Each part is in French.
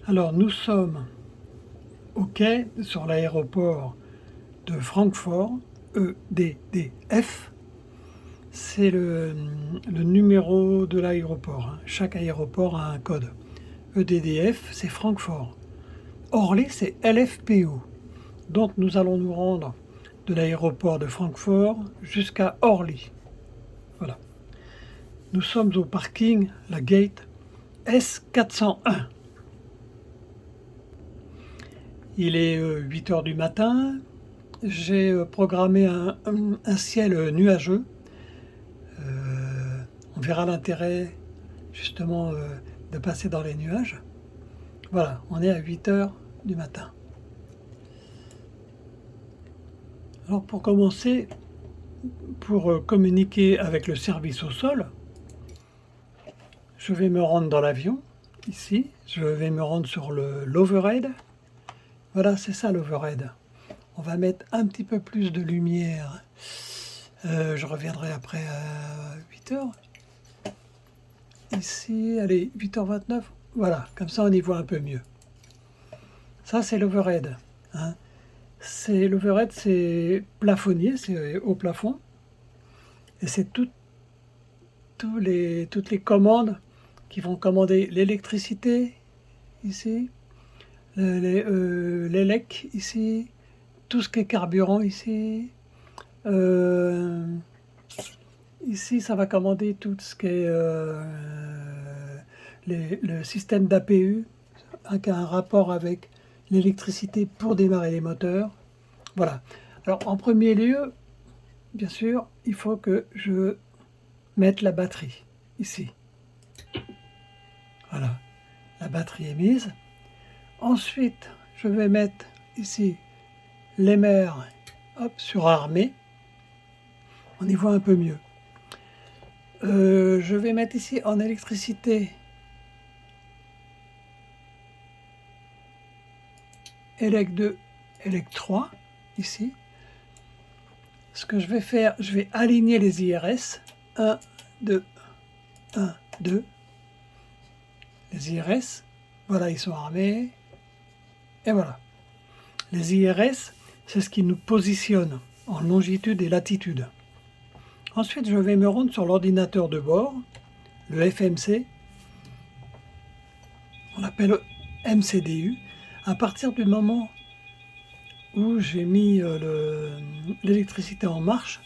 Alors, nous sommes au quai sur l'aéroport de Francfort, EDDF. C'est le numéro de l'aéroport, hein. Chaque aéroport a un code. EDDF, c'est Francfort. Orly, c'est LFPO. Donc, nous allons nous rendre de l'aéroport de Francfort jusqu'à Orly. Voilà. Nous sommes au parking, la gate S401. Il est 8 heures du matin. J'ai programmé un ciel nuageux. On verra l'intérêt justement de passer dans les nuages. Voilà, on est à 8 heures du matin. Alors pour commencer, pour communiquer avec le service au sol, je vais me rendre dans l'avion, ici. Je vais me rendre sur l'overhead. Voilà, c'est ça l'overhead. On va mettre un petit peu plus de lumière. Je reviendrai après à 8 heures. Ici, allez, 8h29. Voilà, comme ça on y voit un peu mieux. Ça, c'est l'overhead. Hein. L'overhead, c'est plafonnier, c'est au plafond. Et c'est toutes les commandes qui vont commander l'électricité, ici, l'élec, ici, tout ce qui est carburant, ici. Ici, ça va commander tout ce qui est le système d'APU, qui a un rapport avec l'électricité pour démarrer les moteurs. Voilà. Alors, en premier lieu, bien sûr, il faut que je mette la batterie, ici. Voilà. La batterie est mise. Ensuite, je vais mettre ici l'émer, hop, sur armé. On y voit un peu mieux. Je vais mettre ici en électricité ELEC 2, ELEC 3, ici. Ce que je vais faire, je vais aligner les IRS. 1, 2, 1, 2. Les IRS, voilà, ils sont armés. Et voilà. Les IRS, c'est ce qui nous positionne en longitude et latitude. Ensuite, je vais me rendre sur l'ordinateur de bord, le FMC. On l'appelle MCDU. À partir du moment où j'ai mis l'électricité en marche,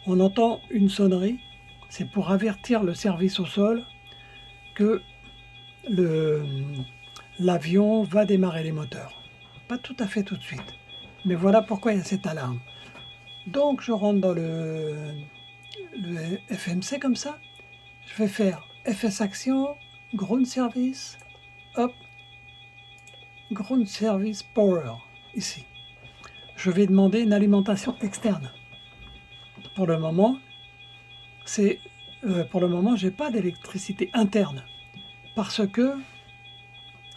on entend une sonnerie. C'est pour avertir le service au sol que l'avion va démarrer les moteurs. Pas tout à fait tout de suite. Mais voilà pourquoi il y a cette alarme. Donc je rentre dans le FMC comme ça. Je vais faire FS Action, Ground Service, hop, Ground Service Power, ici. Je vais demander une alimentation externe. Pour le moment, j'ai pas d'électricité interne parce que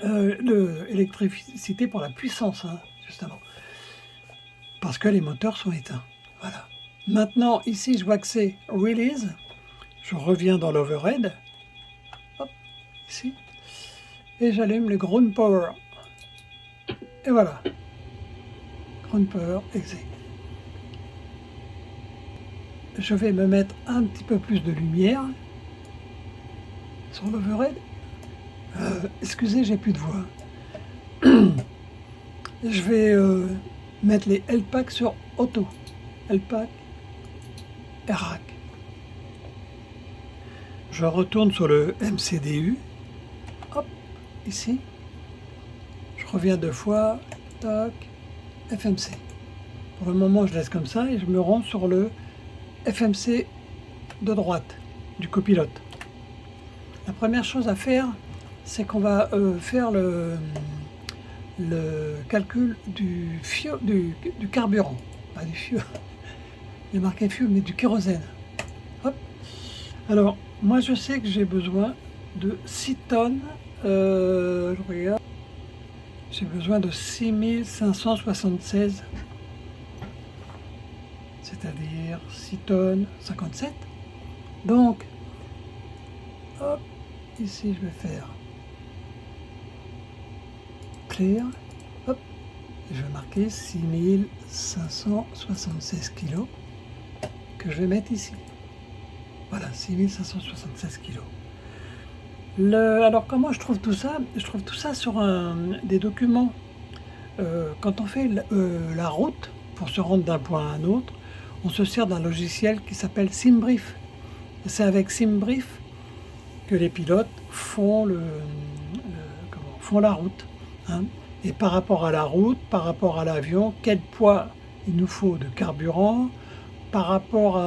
l'électricité pour la puissance, hein, justement, parce que les moteurs sont éteints. Voilà. Maintenant, ici, je vois que c'est Release. Je reviens dans l'overhead. Hop, ici. Et j'allume le Ground Power. Et voilà. Ground Power, exit. Je vais me mettre un petit peu plus de lumière sur l'overhead. Excusez, j'ai plus de voix. Je vais mettre les LPAC sur auto. LPAC, RAC. Je retourne sur le MCDU. Hop, ici. Je reviens 2 fois. Tac, FMC. Pour le moment, je laisse comme ça et je me rends sur le FMC de droite du copilote. La première chose à faire, c'est qu'on va faire le calcul du carburant. Pas du fuel. Il y a marqué fuel, mais du kérosène. Hop. Alors, moi je sais que j'ai besoin de 6 tonnes. Je regarde. J'ai besoin de 6576. C'est-à-dire 6 tonnes 57. Donc, hop, ici je vais faire clear. Hop, je vais marquer 6576 kg que je vais mettre ici. Voilà, 6576 kg. Alors comment je trouve tout ça? Je trouve tout ça sur des documents. Quand on fait la route pour se rendre d'un point à un autre, on se sert d'un logiciel qui s'appelle SimBrief. C'est avec SimBrief que les pilotes font, font la route. Hein. Et par rapport à la route, par rapport à l'avion, quel poids il nous faut de carburant, par rapport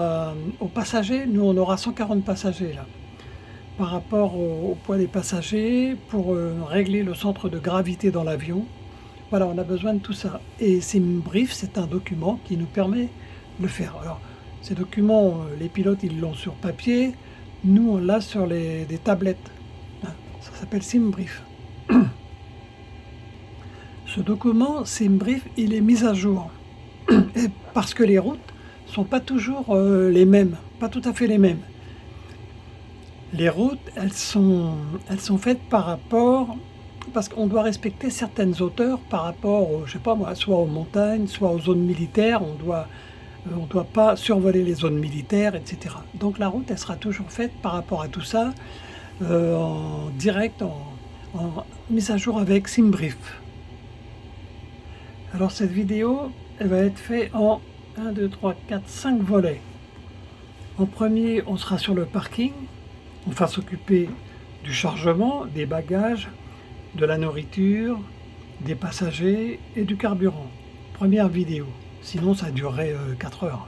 aux passagers, nous on aura 140 passagers là. Par rapport au poids des passagers, pour régler le centre de gravité dans l'avion, voilà, on a besoin de tout ça. Et SimBrief, c'est un document qui nous permet de le faire. Alors, ces documents, les pilotes, ils l'ont sur papier. Nous, on l'a sur des tablettes. Ça s'appelle SimBrief. Ce document, SimBrief, il est mis à jour. Et parce que les routes ne sont pas toujours les mêmes, pas tout à fait les mêmes. Les routes, elles sont faites par rapport... Parce qu'on doit respecter certaines hauteurs par rapport, je sais pas moi, soit aux montagnes, soit aux zones militaires. On doit pas survoler les zones militaires, etc. Donc la route, elle sera toujours faite par rapport à tout ça, en direct, en mise à jour avec SimBrief. Alors cette vidéo, elle va être faite en 1, 2, 3, 4, 5 volets. En premier, on sera sur le parking. On va s'occuper du chargement, des bagages, de la nourriture, des passagers et du carburant. Première vidéo, sinon ça durerait 4 heures.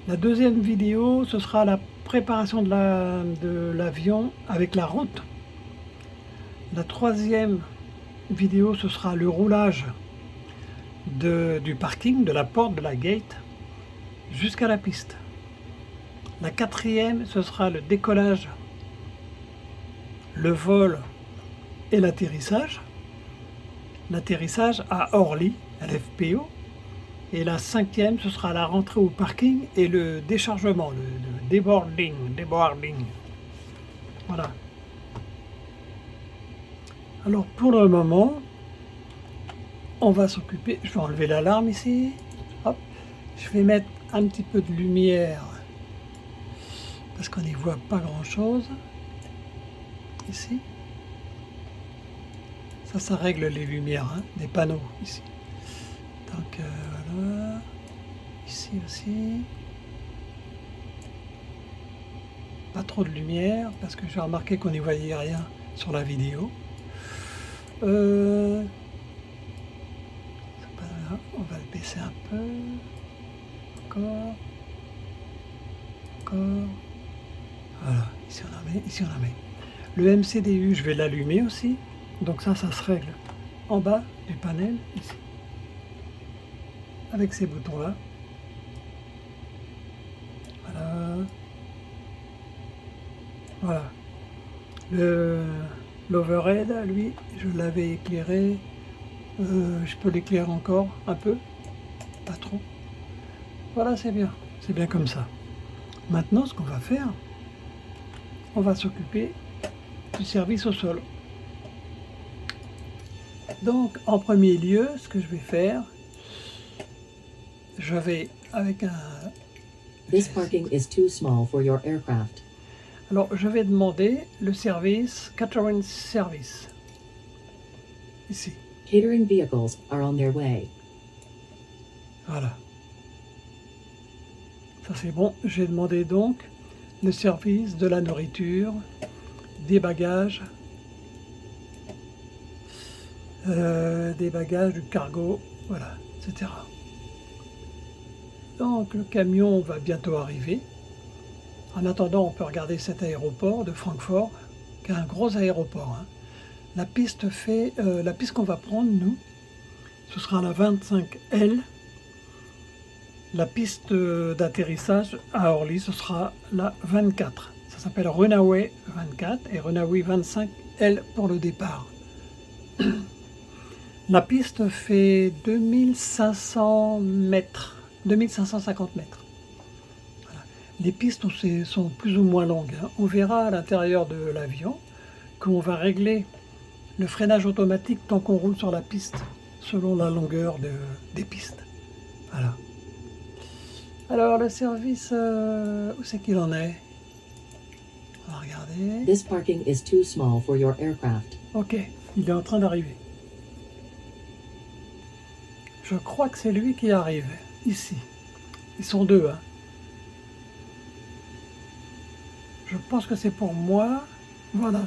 La deuxième vidéo, ce sera la préparation de l'avion avec la route. La troisième vidéo, ce sera le roulage du parking, de la porte, de la gate, jusqu'à la piste. La quatrième, ce sera le décollage, le vol et l'atterrissage. L'atterrissage à Orly, à l'FPO. Et la cinquième, ce sera la rentrée au parking et le déchargement, le deboarding. Voilà. Alors pour le moment, on va s'occuper... Je vais enlever l'alarme ici. Hop. Je vais mettre un petit peu de lumière parce qu'on n'y voit pas grand-chose. Ici. Ça règle les lumières, hein, des panneaux ici. Donc voilà, ici aussi. Pas trop de lumière parce que j'ai remarqué qu'on n'y voyait rien sur la vidéo. Pas là. On va le baisser un peu. Encore. Voilà, ici on en met, ici on en met. Le MCDU, je vais l'allumer aussi. Donc ça se règle en bas du panel, ici. Avec ces boutons-là. Voilà. Voilà. L'overhead, lui, je l'avais éclairé. Je peux l'éclairer encore un peu. Pas trop. Voilà, c'est bien. C'est bien comme ça. Maintenant, ce qu'on va faire, on va s'occuper du service au sol. Donc, en premier lieu, ce que je vais faire, je vais avec un... This parking is too small for your aircraft. Alors, je vais demander le service, catering service, ici. Catering vehicles are on their way. Voilà. Ça c'est bon. J'ai demandé donc le service de la nourriture, des bagages, du cargo, voilà, etc. Donc le camion va bientôt arriver. En attendant, on peut regarder cet aéroport de Francfort, qui est un gros aéroport. Hein. La piste qu'on va prendre, nous, ce sera la 25L. La piste d'atterrissage à Orly, ce sera la 24. Ça s'appelle Runaway 24 et Runaway 25L pour le départ. La piste fait 2500 mètres, 2550 mètres. Voilà. Les pistes sont plus ou moins longues. Hein. On verra à l'intérieur de l'avion qu'on va régler le freinage automatique tant qu'on roule sur la piste, selon la longueur des pistes. Voilà. Alors, le service, où c'est qu'il en est? On va regarder. This parking is too small for your aircraft. Ok, il est en train d'arriver. Je crois que c'est lui qui arrive, ici. Ils sont deux, hein. Je pense que c'est pour moi. Voilà.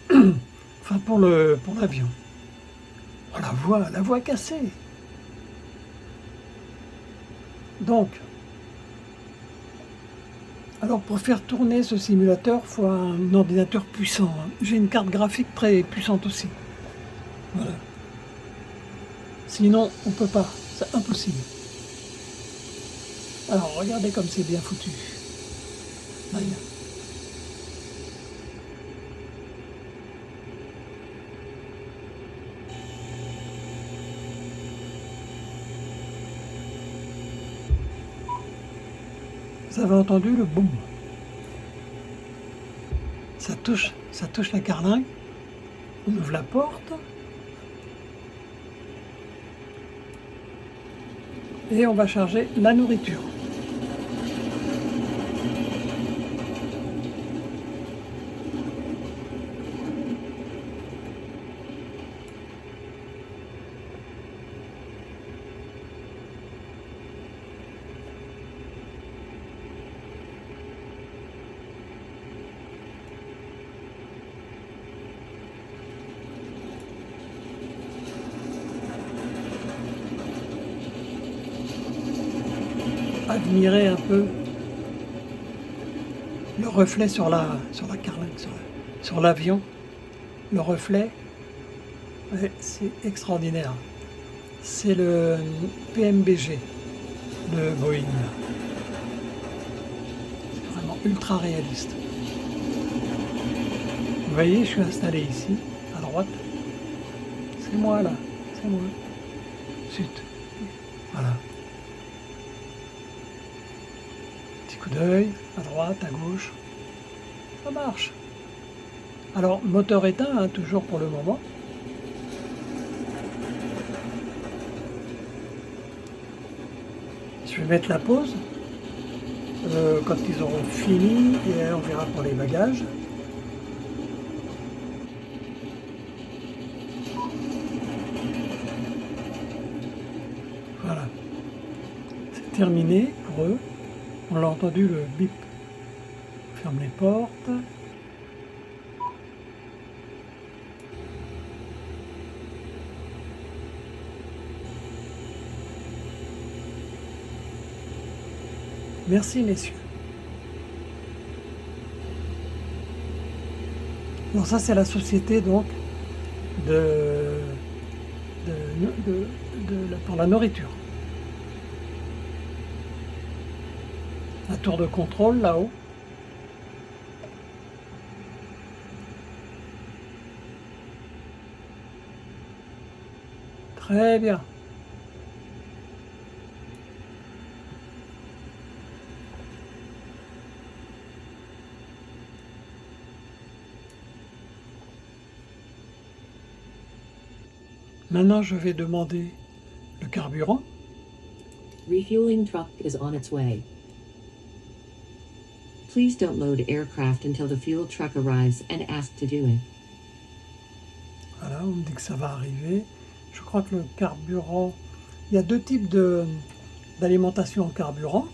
Enfin, pour l'avion. Oh, la voie cassée. Donc, alors pour faire tourner ce simulateur, il faut un ordinateur puissant, hein. J'ai une carte graphique très puissante aussi. Voilà. Sinon, on ne peut pas. C'est impossible. Alors, regardez comme c'est bien foutu. Aïe. Vous avez entendu le boum? Ça touche la carlingue. On ouvre la porte. Et on va charger la nourriture. Admirer un peu le reflet sur la carlingue, sur l'avion. Le reflet, ouais, c'est extraordinaire. C'est le PMBG de Boeing. C'est vraiment ultra réaliste. Vous voyez, je suis installé ici, à droite. C'est moi là, c'est moi. Zut. Voilà. Coup d'œil, à droite, à gauche, ça marche. Alors, moteur éteint, hein, toujours pour le moment. Je vais mettre la pause quand ils auront fini et on verra pour les bagages. Voilà, c'est terminé pour eux. On l'a entendu le bip. On ferme les portes. Merci messieurs. Alors ça c'est la société donc pour la nourriture. La tour de contrôle là-haut. Très bien. Maintenant, je vais demander le carburant. Refueling truck is on its way. Please don't load aircraft until the fuel truck arrives and ask to do it. Voilà, on me dit que ça va arriver. Je crois que le carburant... Il y a deux types d'alimentation en carburant.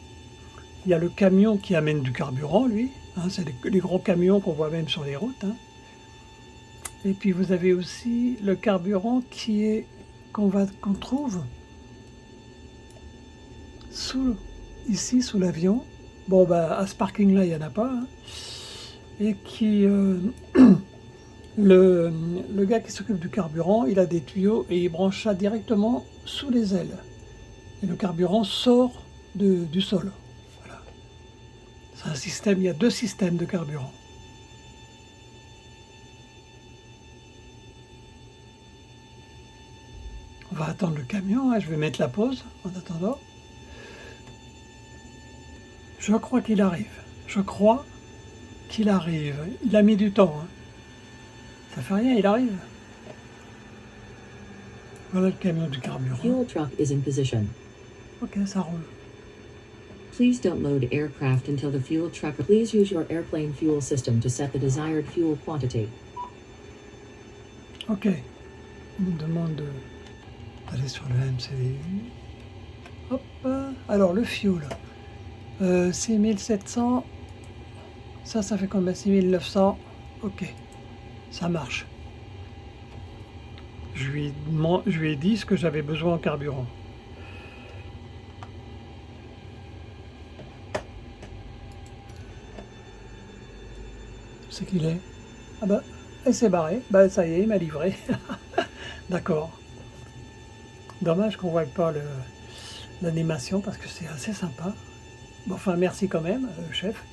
Il y a le camion qui amène du carburant, lui. Hein, c'est les gros camions qu'on voit même sur les routes. Hein. Et puis vous avez aussi le carburant qu'on trouve ici sous l'avion. Bon, bah, à ce parking-là, il n'y en a pas. Hein. Et qui... le gars qui s'occupe du carburant, il a des tuyaux et il branche ça directement sous les ailes. Et le carburant sort du sol. Voilà. C'est un système, il y a deux systèmes de carburant. On va attendre le camion, hein. Je vais mettre la pause en attendant. Je crois qu'il arrive. Je crois qu'il arrive. Il a mis du temps. Hein. Ça fait rien, il arrive. Voilà le camion du carburant. Fuel truck is in position. Ok, ça roule. Please don't load aircraft until the fuel truck. Please use your airplane fuel system to set the desired fuel quantity. Ok. Il me demande d'aller sur le MCDU. Hop. Alors, le fuel. 6700. Ça fait combien? 6900. Ok. Ça marche. Je lui ai dit ce que j'avais besoin en carburant. C'est qu'il est. Ah bah, elle s'est barrée. Bah ça y est, il m'a livré. D'accord. Dommage qu'on ne voit pas l'animation parce que c'est assez sympa. Bon, enfin, merci quand même, chef.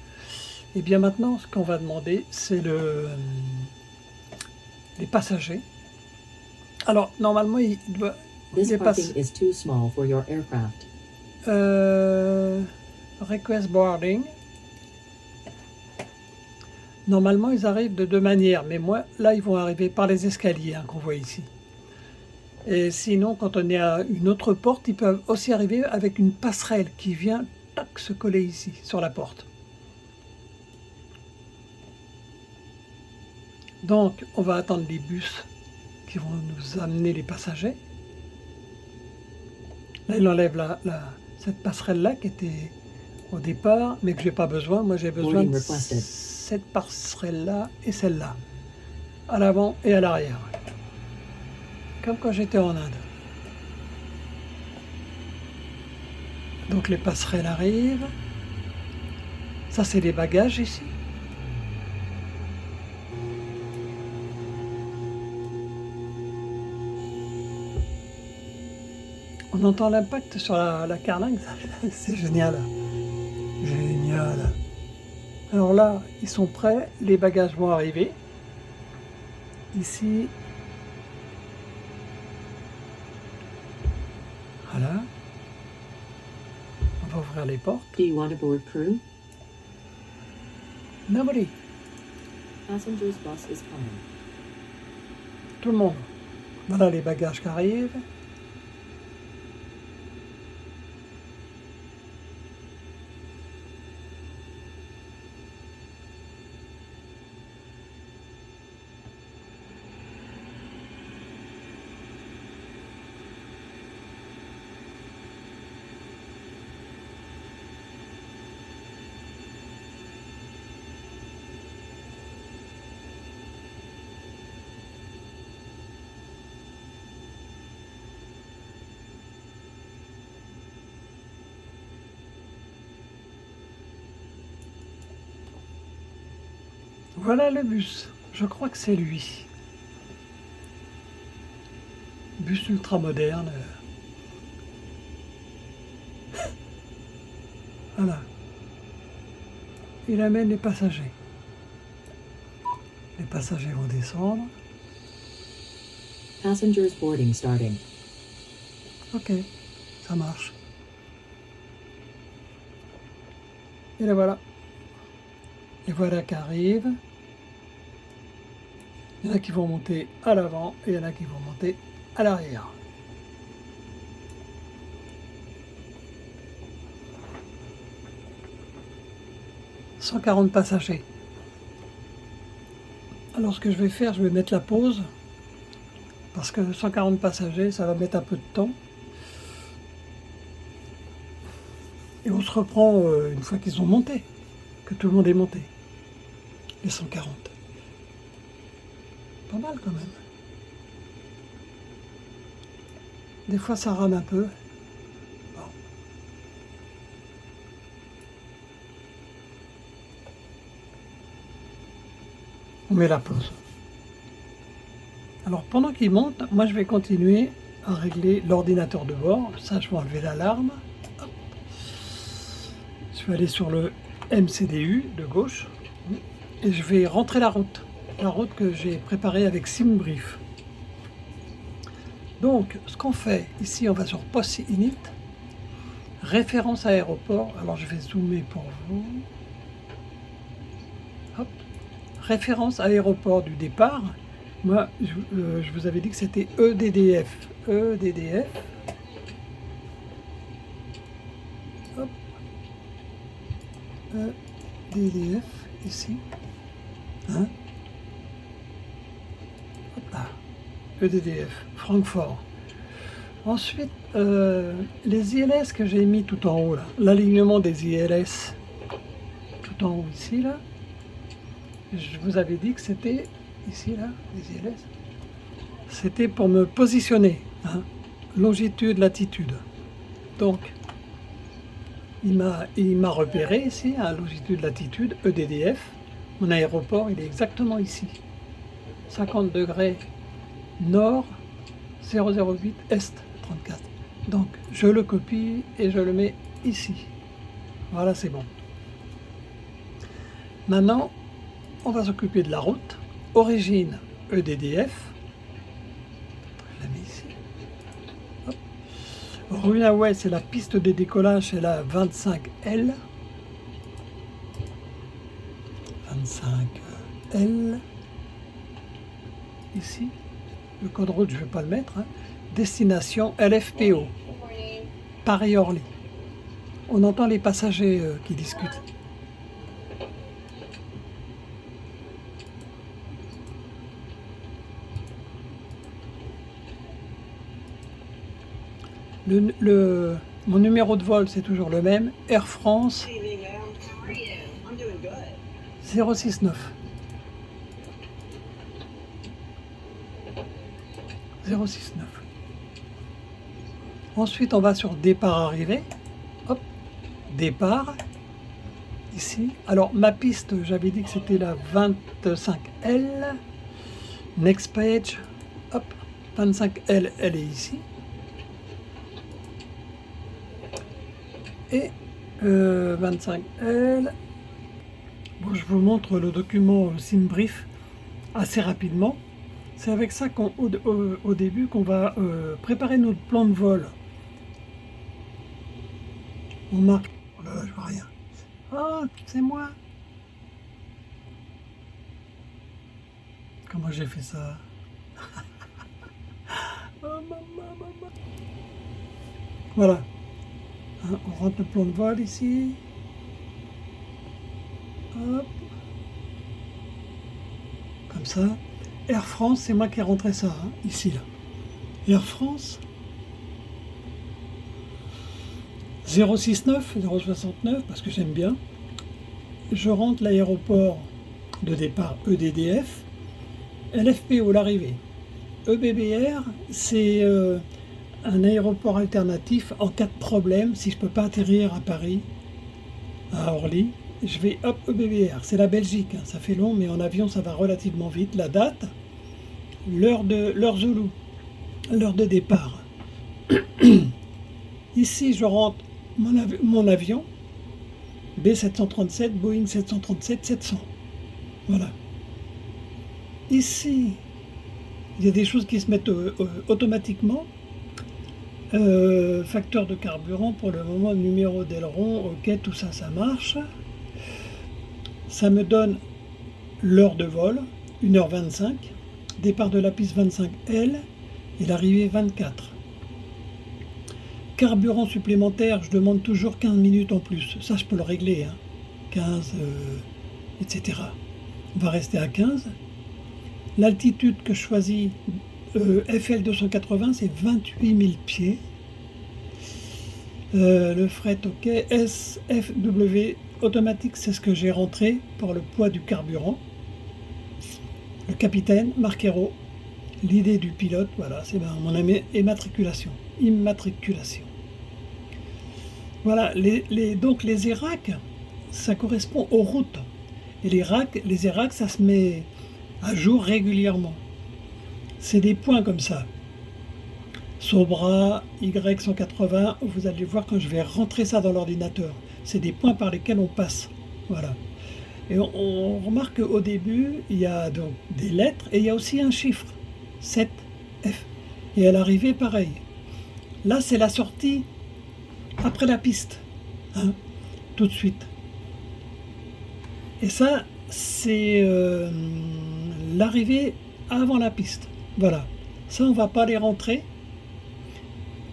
Et bien maintenant, ce qu'on va demander, c'est les passagers. Alors, normalement, il doit... This les parking is too small for your aircraft. Request boarding. Normalement, ils arrivent de deux manières, mais moi, là, ils vont arriver par les escaliers qu'on voit ici. Et sinon, quand on est à une autre porte, ils peuvent aussi arriver avec une passerelle qui vient tac, se coller ici, sur la porte. Donc, on va attendre les bus qui vont nous amener les passagers. Là, il enlève cette passerelle-là qui était au départ, mais que je n'ai pas besoin. Moi, j'ai besoin de cette passerelle-là et celle-là, à l'avant et à l'arrière, comme quand j'étais en Inde. Donc les passerelles arrivent. Ça, c'est les bagages ici. On entend l'impact sur la carlingue, c'est génial. Génial. Alors là, ils sont prêts, les bagages vont arriver. Ici. Voilà. On va ouvrir les portes. Do you want to board crew? Nobody. Passengers bus is coming. Tout le monde. Voilà les bagages qui arrivent. Voilà le bus. Je crois que c'est lui. Bus ultra moderne. Voilà. Il amène les passagers. Les passagers vont descendre. Passengers boarding starting. Ok, ça marche. Et là voilà. Et voilà qui arrivent. Il y en a qui vont monter à l'avant et il y en a qui vont monter à l'arrière. « 140 passagers. » Alors ce que je vais faire, je vais mettre la pause. Parce que 140 passagers, ça va mettre un peu de temps. Et on se reprend une fois qu'ils ont monté. Que tout le monde est monté. Les 140. Pas mal quand même. Des fois ça rame un peu. Bon. On met la pause. Alors pendant qu'il monte, moi je vais continuer à régler l'ordinateur de bord. Ça, je vais enlever l'alarme. Je vais aller sur le MCDU de gauche et je vais rentrer la route que j'ai préparée avec SimBrief. Donc ce qu'on fait ici, on va sur Post Init, référence aéroport. Alors je vais zoomer pour vous. Hop. Référence aéroport du départ, Moi, je vous avais dit que c'était EDDF. EDDF. Hop. EDDF, ici. Hein? Hop là. EDDF, Francfort. Ensuite, les ILS que j'ai mis tout en haut, là, l'alignement des ILS, tout en haut ici, là, je vous avais dit que c'était, ici, là, les ILS, c'était pour me positionner, hein, longitude, latitude. Donc, il m'a repéré ici, à longitude, latitude, EDDF. Mon aéroport, il est exactement ici. 50 degrés nord, 008 est, 34. Donc, je le copie et je le mets ici. Voilà, c'est bon. Maintenant, on va s'occuper de la route. Origine, EDDF. Je la mets ici. Hop. Runaway, c'est la piste de décollage, c'est la 25L. 25L. Ici. Le code route, je ne vais pas le mettre. Hein. Destination LFPO. Paris-Orly. On entend les passagers qui discutent. Mon numéro de vol, c'est toujours le même. Air France 069. 069. Ensuite, on va sur départ-arrivée. Hop, départ. Ici. Alors, ma piste, j'avais dit que c'était la 25L. Next page. Hop, 25L, elle est ici. Et 25L. Bon, je vous montre le document SimBrief assez rapidement. C'est avec ça au début qu'on va préparer notre plan de vol. On marque... Oh là là, je vois rien. Oh, c'est moi. Comment j'ai fait ça? Oh, maman. Voilà. Hein, on rentre le plan de vol ici. Hop. Comme ça. Air France, c'est moi qui ai rentré ça, hein, ici, là. Air France 069, 069, parce que j'aime bien. Je rentre l'aéroport de départ EDDF, LFPO, l'arrivée. EBBR, c'est un aéroport alternatif en cas de problème, si je ne peux pas atterrir à Paris, à Orly. Je vais hop, EBBR, c'est la Belgique, hein, ça fait long, mais en avion ça va relativement vite. La date, l'heure Zulu, l'heure de départ. Ici, je rentre mon avion, B737, Boeing 737-700. Voilà. Ici, il y a des choses qui se mettent automatiquement. Facteur de carburant, pour le moment, numéro d'aileron, ok, tout ça, ça marche. Ça me donne l'heure de vol, 1h25, départ de la piste 25L et l'arrivée 24. Carburant supplémentaire, je demande toujours 15 minutes en plus. Ça, je peux le régler, hein. 15, etc. On va rester à 15. L'altitude que je choisis, FL 280, c'est 28 000 pieds. Le fret, ok. SFW automatique, c'est ce que j'ai rentré pour le poids du carburant. Le capitaine, Marquero. L'idée du pilote, voilà, c'est mon immatriculation. Voilà, donc les ERAC, ça correspond aux routes. Et les ERAC, ça se met à jour régulièrement. C'est des points comme ça. Sobra, Y180, vous allez voir quand je vais rentrer ça dans l'ordinateur. C'est des points par lesquels on passe. Voilà. Et on remarque qu'au début, il y a donc des lettres et il y a aussi un chiffre. 7, F. Et à l'arrivée, pareil. Là, c'est la sortie après la piste. Hein, tout de suite. Et ça, c'est l'arrivée avant la piste. Voilà. Ça, on ne va pas les rentrer.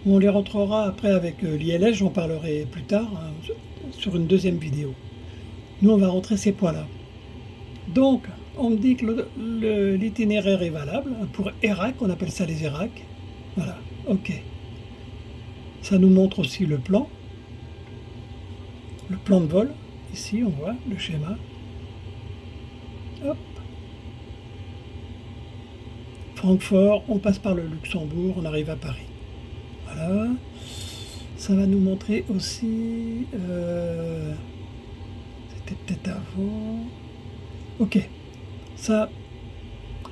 On les rentrera après avec l'ILS, j'en parlerai plus tard hein, sur une deuxième vidéo. Nous, on va rentrer ces points-là. Donc, on me dit que l'itinéraire est valable pour ERAC, on appelle ça les ERAC. Voilà, ok. Ça nous montre aussi le plan de vol. Ici, on voit le schéma. Hop. Francfort, on passe par le Luxembourg, on arrive à Paris. Voilà. Ça va nous montrer aussi... c'était peut-être avant... Ok. Ça,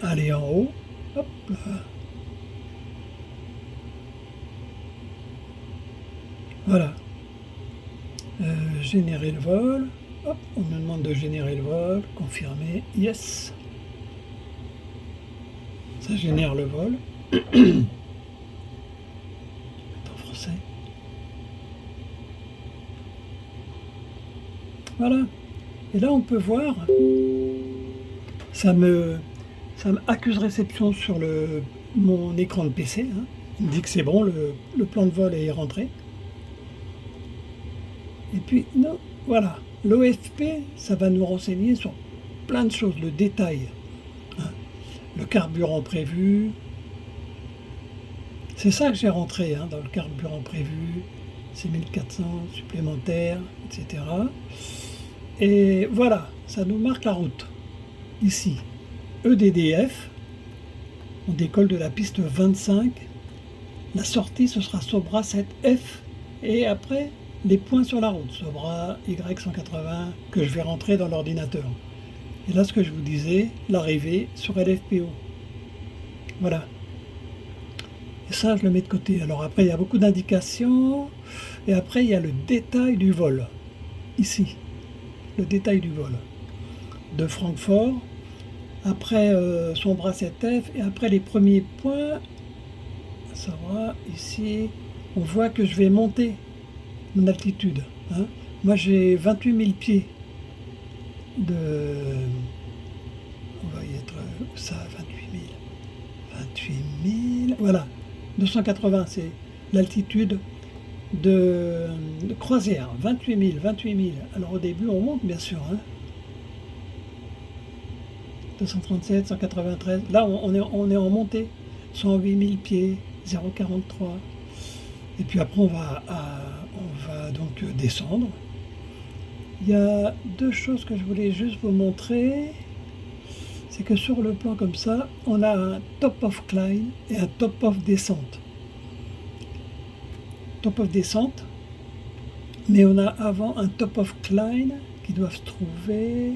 aller en haut. Hop là. Voilà. Générer le vol. Hop, on nous demande de générer le vol. Confirmer. Yes. Ça génère le vol. En français. Voilà. Et là, on peut voir, ça me accuse réception sur mon écran de PC. Hein. Il me dit que c'est bon, le plan de vol est rentré. Et puis, non, voilà. L'OFP, ça va nous renseigner sur plein de choses, le détail. Hein. Le carburant prévu. C'est ça que j'ai rentré hein, dans le carburant prévu. 6400 supplémentaires, etc. Et voilà, ça nous marque la route. Ici, EDDF, on décolle de la piste 25. La sortie, ce sera Sobra 7F. Et après, les points sur la route. Sobra Y180, que je vais rentrer dans l'ordinateur. Et là, ce que je vous disais, l'arrivée sur LFPO. Voilà. Et ça, je le mets de côté. Alors après, il y a beaucoup d'indications. Et après, il y a le détail du vol. Ici. Le détail du vol de Francfort, après son bras 7F et après les premiers points, ça va, ici, on voit que je vais monter mon altitude. Hein. Moi j'ai 28 000 pieds de... On va y être... Où ça, 28 000 28 000... Voilà, 280, c'est l'altitude de croisière, 28 000. Alors au début, on monte, bien sûr. Hein. 237, 193. Là, on est en montée. 108 000 pieds, 0,43. Et puis après, on va donc descendre. Il y a deux choses que je voulais juste vous montrer. C'est que sur le plan comme ça, on a un top of climb et un top of descente. Top of descente, mais on a avant un top of climb qui doit se trouver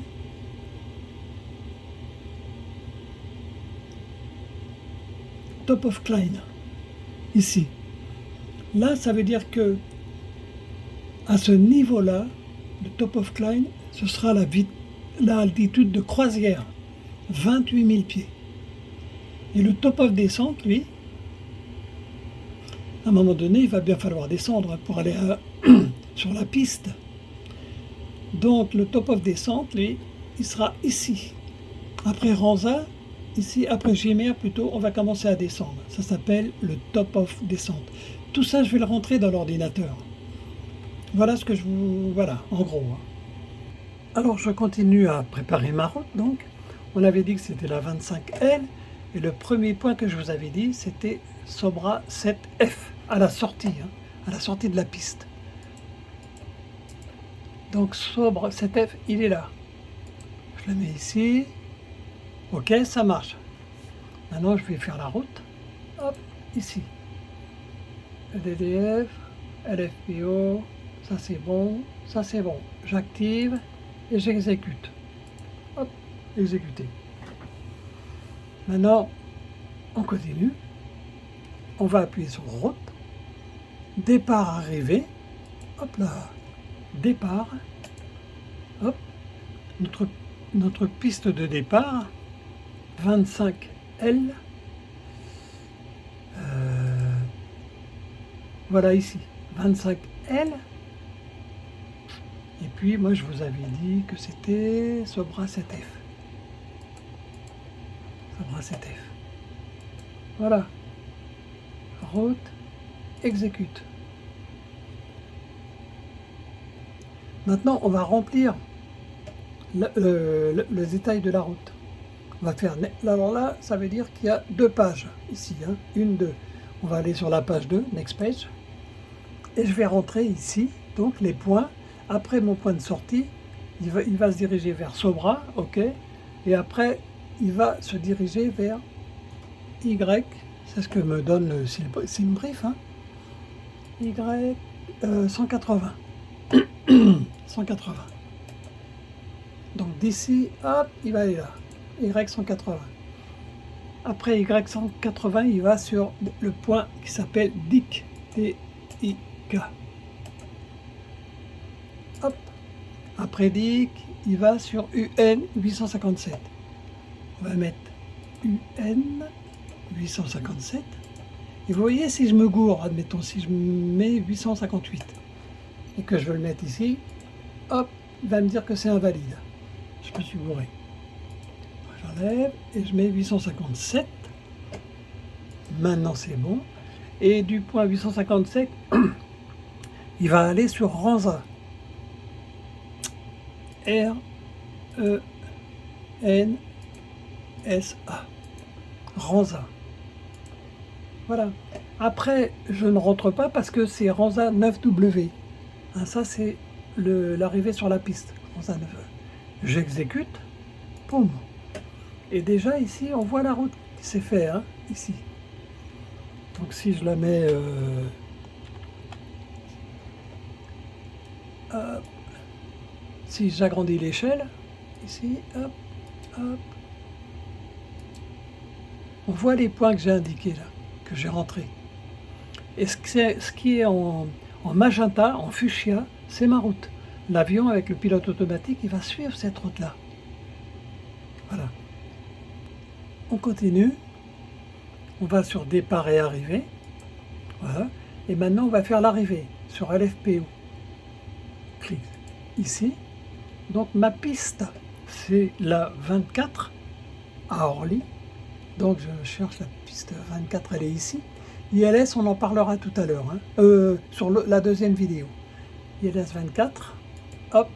top of climb ici. Là, ça veut dire que à ce niveau-là, le top of climb, ce sera l'altitude de croisière, 28 000 pieds. Et le top of descente, lui, à un moment donné, il va bien falloir descendre pour aller sur la piste. Donc le top of descente, lui, il sera ici. Après Ranza, ici, après Gémer plutôt, on va commencer à descendre. Ça s'appelle le top of descente. Tout ça, je vais le rentrer dans l'ordinateur. Voilà ce que je vous... Voilà, en gros. Alors je continue à préparer ma route, donc. On avait dit que c'était la 25L. Et le premier point que je vous avais dit, c'était Sobra 7F. À la sortie de la piste. Donc Sobra 7F, il est là. Je le mets ici. Ok, ça marche. Maintenant, je vais faire la route. Hop, ici. LDF, LFPO, ça c'est bon, ça c'est bon. J'active et j'exécute. Hop, exécuter. Maintenant, on continue. On va appuyer sur route. Départ, arrivée. Hop là. Départ. Hop. Notre piste de départ. 25L. Voilà ici. 25L. Et puis, moi, je vous avais dit que c'était Sobra 7F. ACTF. Voilà. Route, exécute. Maintenant, on va remplir le détail de la route. On va faire, alors là, ça veut dire qu'il y a 2 pages ici, hein, 1, 2. On va aller sur la page 2, next page, et je vais rentrer ici, donc les points. Après mon point de sortie, il va se diriger vers Sobra, ok, et après, il va se diriger vers Y, c'est ce que me donne le SimBrief, hein, Y 180. 180. Donc d'ici, hop, il va aller là. Y 180. Après Y 180, il va sur le point qui s'appelle DIK. D-I-K. Hop. Après DIK, il va sur UN 857. On va mettre UN 857. Et vous voyez, si je me gourre, admettons, si je mets 858 et que je veux le mettre ici, hop, il va me dire que c'est invalide. Je me suis gouré. J'enlève et je mets 857. Maintenant c'est bon. Et du point 857, il va aller sur Ranza. R-E-N-S-A. Ranza. Voilà. Après, je ne rentre pas parce que c'est Ranza 9W. Hein, ça, c'est l'arrivée sur la piste. Ranza 9. J'exécute. Boum. Et déjà, ici, on voit la route qui s'est faite, hein, ici. Donc, si je la mets... si j'agrandis l'échelle, ici, hop, hop. On voit les points que j'ai indiqués, là, que j'ai rentrés. Et ce qui est en magenta, en fuchsia, c'est ma route. L'avion, avec le pilote automatique, il va suivre cette route-là. Voilà. On continue. On va sur départ et arrivée. Voilà. Et maintenant, on va faire l'arrivée sur LFPO. Clique ici. Donc, ma piste, c'est la 24 à Orly. Donc, je cherche la piste 24, elle est ici. ILS, on en parlera tout à l'heure, hein, sur la deuxième vidéo. ILS 24, hop.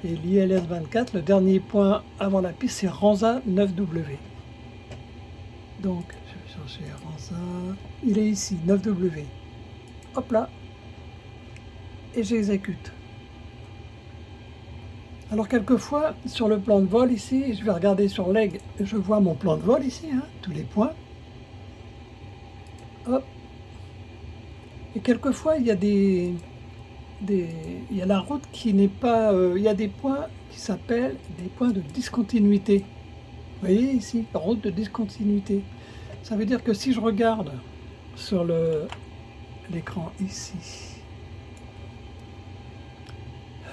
Et l'ILS 24, le dernier point avant la piste, c'est Ranza 9W. Donc, je vais chercher Ranza. Il est ici, 9W. Hop là. Et j'exécute. Alors, quelquefois, sur le plan de vol ici, je vais regarder sur l'aigle, je vois mon plan de vol ici, hein, tous les points. Hop. Et quelquefois, il y a il y a la route qui n'est pas... il y a des points qui s'appellent des points de discontinuité. Vous voyez ici, route de discontinuité. Ça veut dire que si je regarde sur l'écran ici,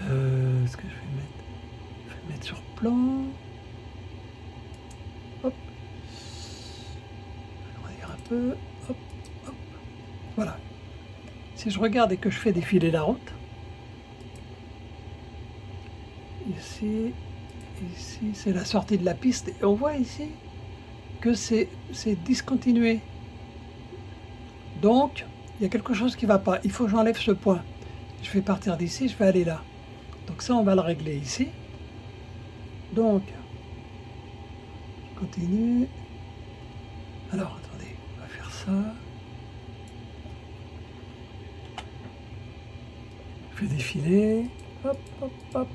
ce que je vais mettre sur plan. Hop. On va dire un peu. Hop, hop. Voilà. Si je regarde et que je fais défiler la route, ici, c'est la sortie de la piste. Et on voit ici que c'est discontinué. Donc, il y a quelque chose qui ne va pas. Il faut que j'enlève ce point. Je vais partir d'ici, je vais aller là. Donc ça, on va le régler ici. Donc, je continue. Alors, attendez, on va faire ça. Je vais défiler. Hop, hop, hop.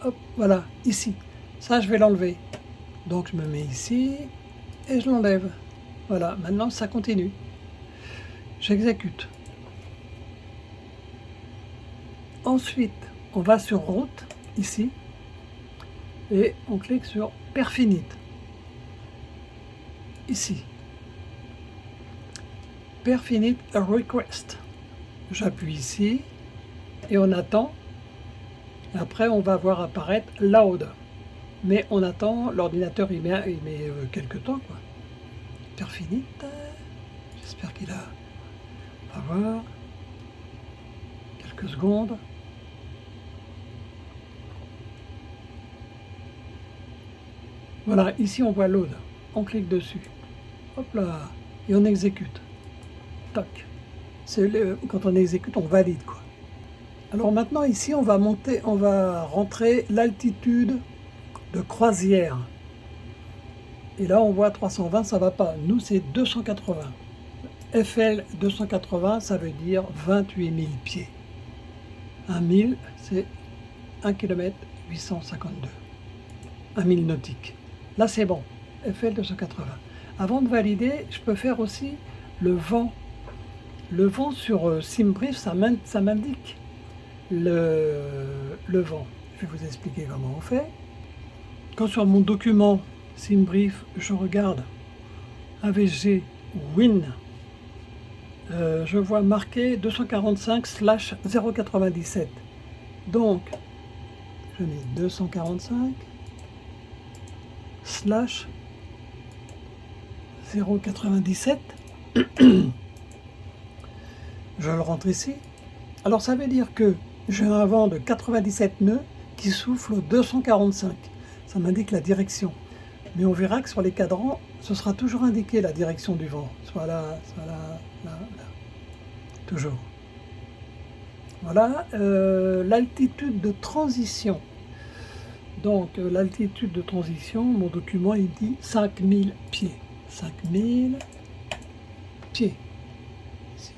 Hop, voilà, ici. Ça, je vais l'enlever. Donc, je me mets ici et je l'enlève. Voilà, maintenant, ça continue. J'exécute. Ensuite, on va sur route, ici, et on clique sur Perfinite. Ici. Perfinite Request. J'appuie ici et on attend. Après, on va voir apparaître Loud. Mais on attend, l'ordinateur il met quelques temps, quoi. Perfinite. J'espère qu'il a... On va voir. Quelques secondes. Voilà, ici on voit Load. on clique dessus. Hop là, et on exécute. Toc. Quand on exécute, on valide quoi. Alors maintenant ici, on va rentrer l'altitude de croisière. Et là, on voit 320, ça va pas. Nous, c'est 280. FL 280, ça veut dire 28 000 pieds. 1 000, c'est 1 km 852. 1 000 nautiques. Là, c'est bon. FL 280. Avant de valider, je peux faire aussi le vent. Le vent sur SimBrief, ça m'indique le vent. Je vais vous expliquer comment on fait. Quand sur mon document SimBrief, je regarde AVG Win, je vois marqué 245/097. Donc, je mets 245/097. Je le rentre ici. Alors ça veut dire que j'ai un vent de 97 nœuds qui souffle 245. Ça m'indique la direction. Mais on verra que sur les cadrans, ce sera toujours indiqué la direction du vent. Soit là, là. Toujours. Voilà l'altitude de transition. Donc l'altitude de transition, mon document il dit 5000 pieds. 5000 pieds. Ici.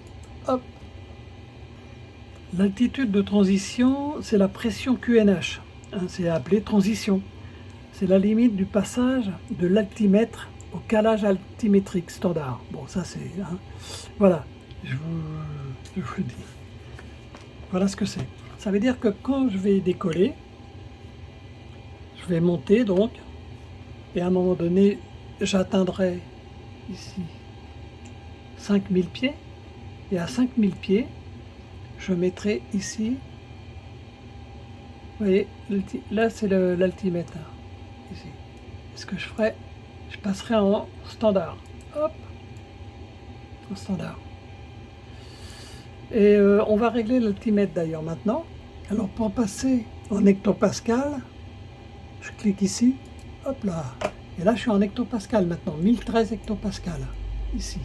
Hop. L'altitude de transition, c'est la pression QNH. Hein, c'est appelé transition. C'est la limite du passage de l'altimètre au calage altimétrique standard. Bon, ça c'est... Hein, voilà, je vous le dis. Voilà ce que c'est. Ça veut dire que quand je vais décoller, je vais monter donc, et à un moment donné, j'atteindrai ici 5000 pieds, et à 5000 pieds, je mettrai ici, vous voyez, là c'est l'altimètre, ici. Ce que je ferai, je passerai en standard, hop, en standard. Et on va régler l'altimètre d'ailleurs maintenant. Alors pour passer en hectopascal, je clique ici, hop là, et là je suis en hectopascal maintenant, 1013 hectopascal, ici.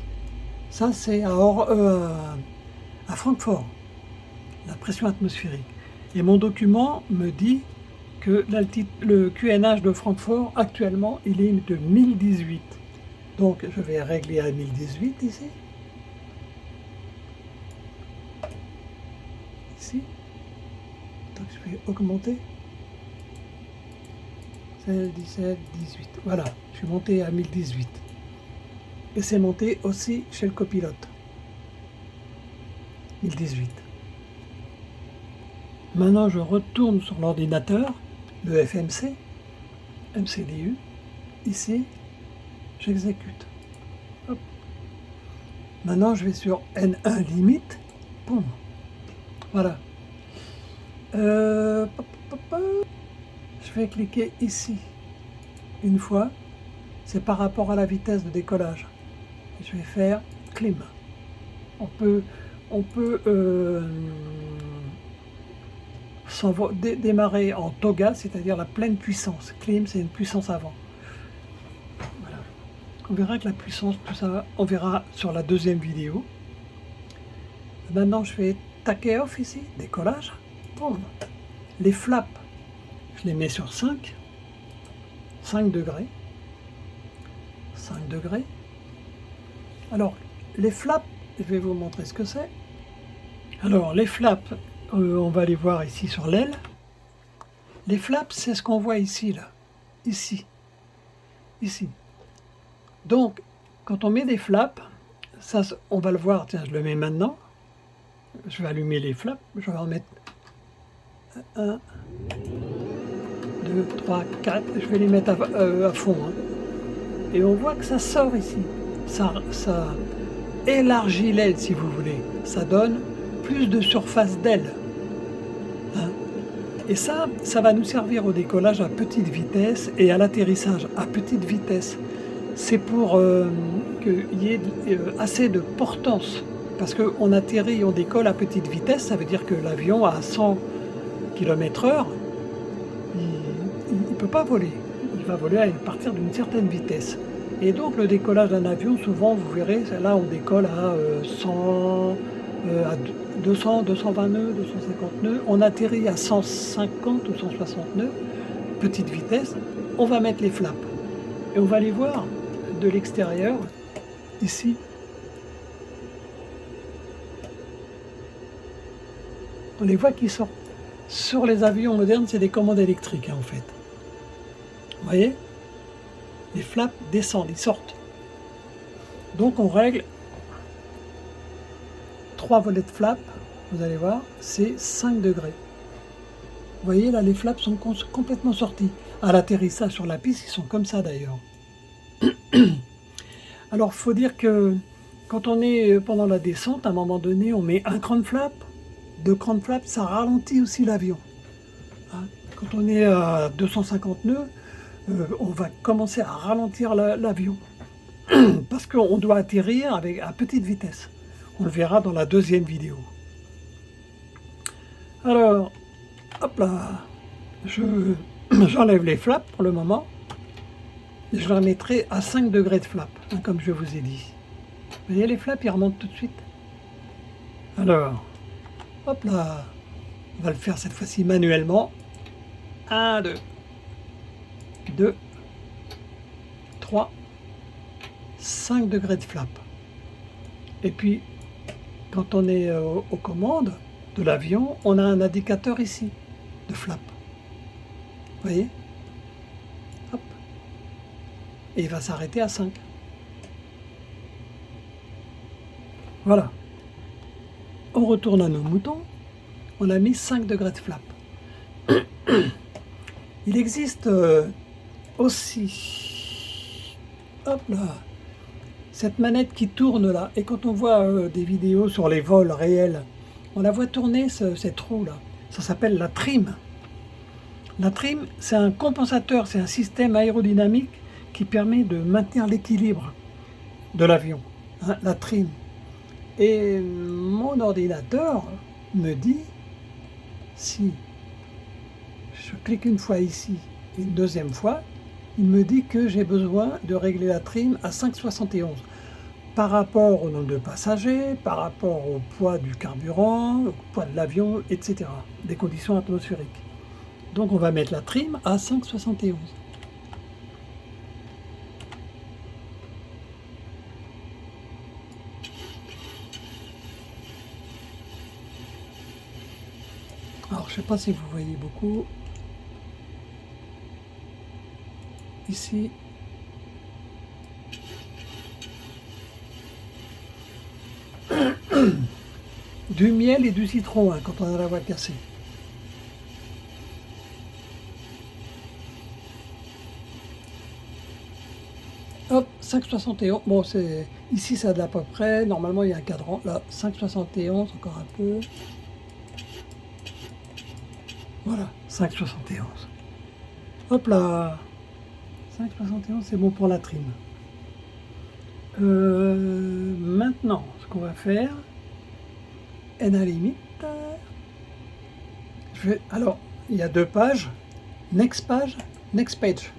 Ça c'est à Francfort, la pression atmosphérique. Et mon document me dit que le QNH de Francfort, actuellement, il est de 1018. Donc je vais régler à 1018 ici. Ici. Donc je vais augmenter. 16, 17, 18. Voilà, je suis monté à 1018. Et c'est monté aussi chez le copilote. 1018. Maintenant, je retourne sur l'ordinateur, le FMC, MCDU. Ici, j'exécute. Hop. Maintenant, je vais sur N1 limite. Boum. Voilà. Je vais cliquer ici. Une fois, c'est par rapport à la vitesse de décollage. Je vais faire clim. On peut démarrer en toga, c'est-à-dire la pleine puissance. Clim, c'est une puissance avant. Voilà. On verra que la puissance, tout ça, on verra sur la deuxième vidéo. Maintenant, je fais take off ici, décollage. Boum. Les flaps, je les mets sur 5 degrés. 5 degrés. Alors, les flaps, je vais vous montrer ce que c'est. Alors, les flaps, on va les voir ici sur l'aile. Les flaps, c'est ce qu'on voit ici, là. Ici. Ici. Donc, quand on met des flaps, ça, on va le voir. Tiens, je le mets maintenant. Je vais allumer les flaps. Je vais en mettre 1, 2, 3, 4. Je vais les mettre à fond. Hein. Et on voit que ça sort ici. Ça élargit l'aile, si vous voulez. Ça donne plus de surface d'aile. Hein. Et ça va nous servir au décollage à petite vitesse et à l'atterrissage à petite vitesse. C'est pour qu'il y ait assez de portance. Parce qu'on atterrit, on décolle à petite vitesse, ça veut dire que l'avion à 100 km/h, il ne peut pas voler. Il va voler à partir d'une certaine vitesse. Et donc le décollage d'un avion, souvent vous verrez, là on décolle à 100, à 200, 220 nœuds, 250 nœuds, on atterrit à 150 ou 160 nœuds, petite vitesse, on va mettre les flaps. Et on va les voir de l'extérieur, ici. On les voit qui sortent. Sur les avions modernes, c'est des commandes électriques en fait. Vous voyez? Les flaps descendent, ils sortent. Donc on règle 3 volets de flaps, vous allez voir, c'est 5 degrés. Vous voyez là, les flaps sont complètement sortis. À l'atterrissage sur la piste, ils sont comme ça d'ailleurs. Alors il faut dire que quand on est pendant la descente, à un moment donné, on met un cran de flap, 2 crans de flap, ça ralentit aussi l'avion. Hein, quand on est à 250 nœuds, on va commencer à ralentir l'avion. Parce qu'on doit atterrir à petite vitesse. On le verra dans la deuxième vidéo. Alors, hop là, j'enlève les flaps pour le moment. Et je les remettrai à 5 degrés de flap, hein, comme je vous ai dit. Vous voyez les flaps, ils remontent tout de suite. Alors, hop là, on va le faire cette fois-ci manuellement. 1, 2, 3, 5 degrés de flap. Et puis, quand on est aux commandes de l'avion, on a un indicateur ici de flap. Vous voyez? Hop. Et il va s'arrêter à 5. Voilà. On retourne à nos moutons. On a mis 5 degrés de flap. Il existe aussi, hop là, cette manette qui tourne là. Et quand on voit des vidéos sur les vols réels, on la voit tourner, cette roue là. Ça s'appelle la trim. La trim, c'est un compensateur, c'est un système aérodynamique qui permet de maintenir l'équilibre de l'avion. Hein, la trim. Et mon ordinateur me dit, si je clique une fois ici et une deuxième fois, il me dit que j'ai besoin de régler la trim à 5,71 par rapport au nombre de passagers, par rapport au poids du carburant, au poids de l'avion, etc. Des conditions atmosphériques. Donc on va mettre la trim à 5,71. Alors je ne sais pas si vous voyez beaucoup. Ici, du miel et du citron hein, quand on a la voix cassée. Hop, 5,71. Bon, c'est ici ça de à peu près. Normalement il y a un cadran. Là, 5,71, encore un peu. Voilà, 5,71. Hop là. 5,71, c'est bon pour la trim. Maintenant, ce qu'on va faire, et à la limite, alors, il y a 2 pages, next page, next page.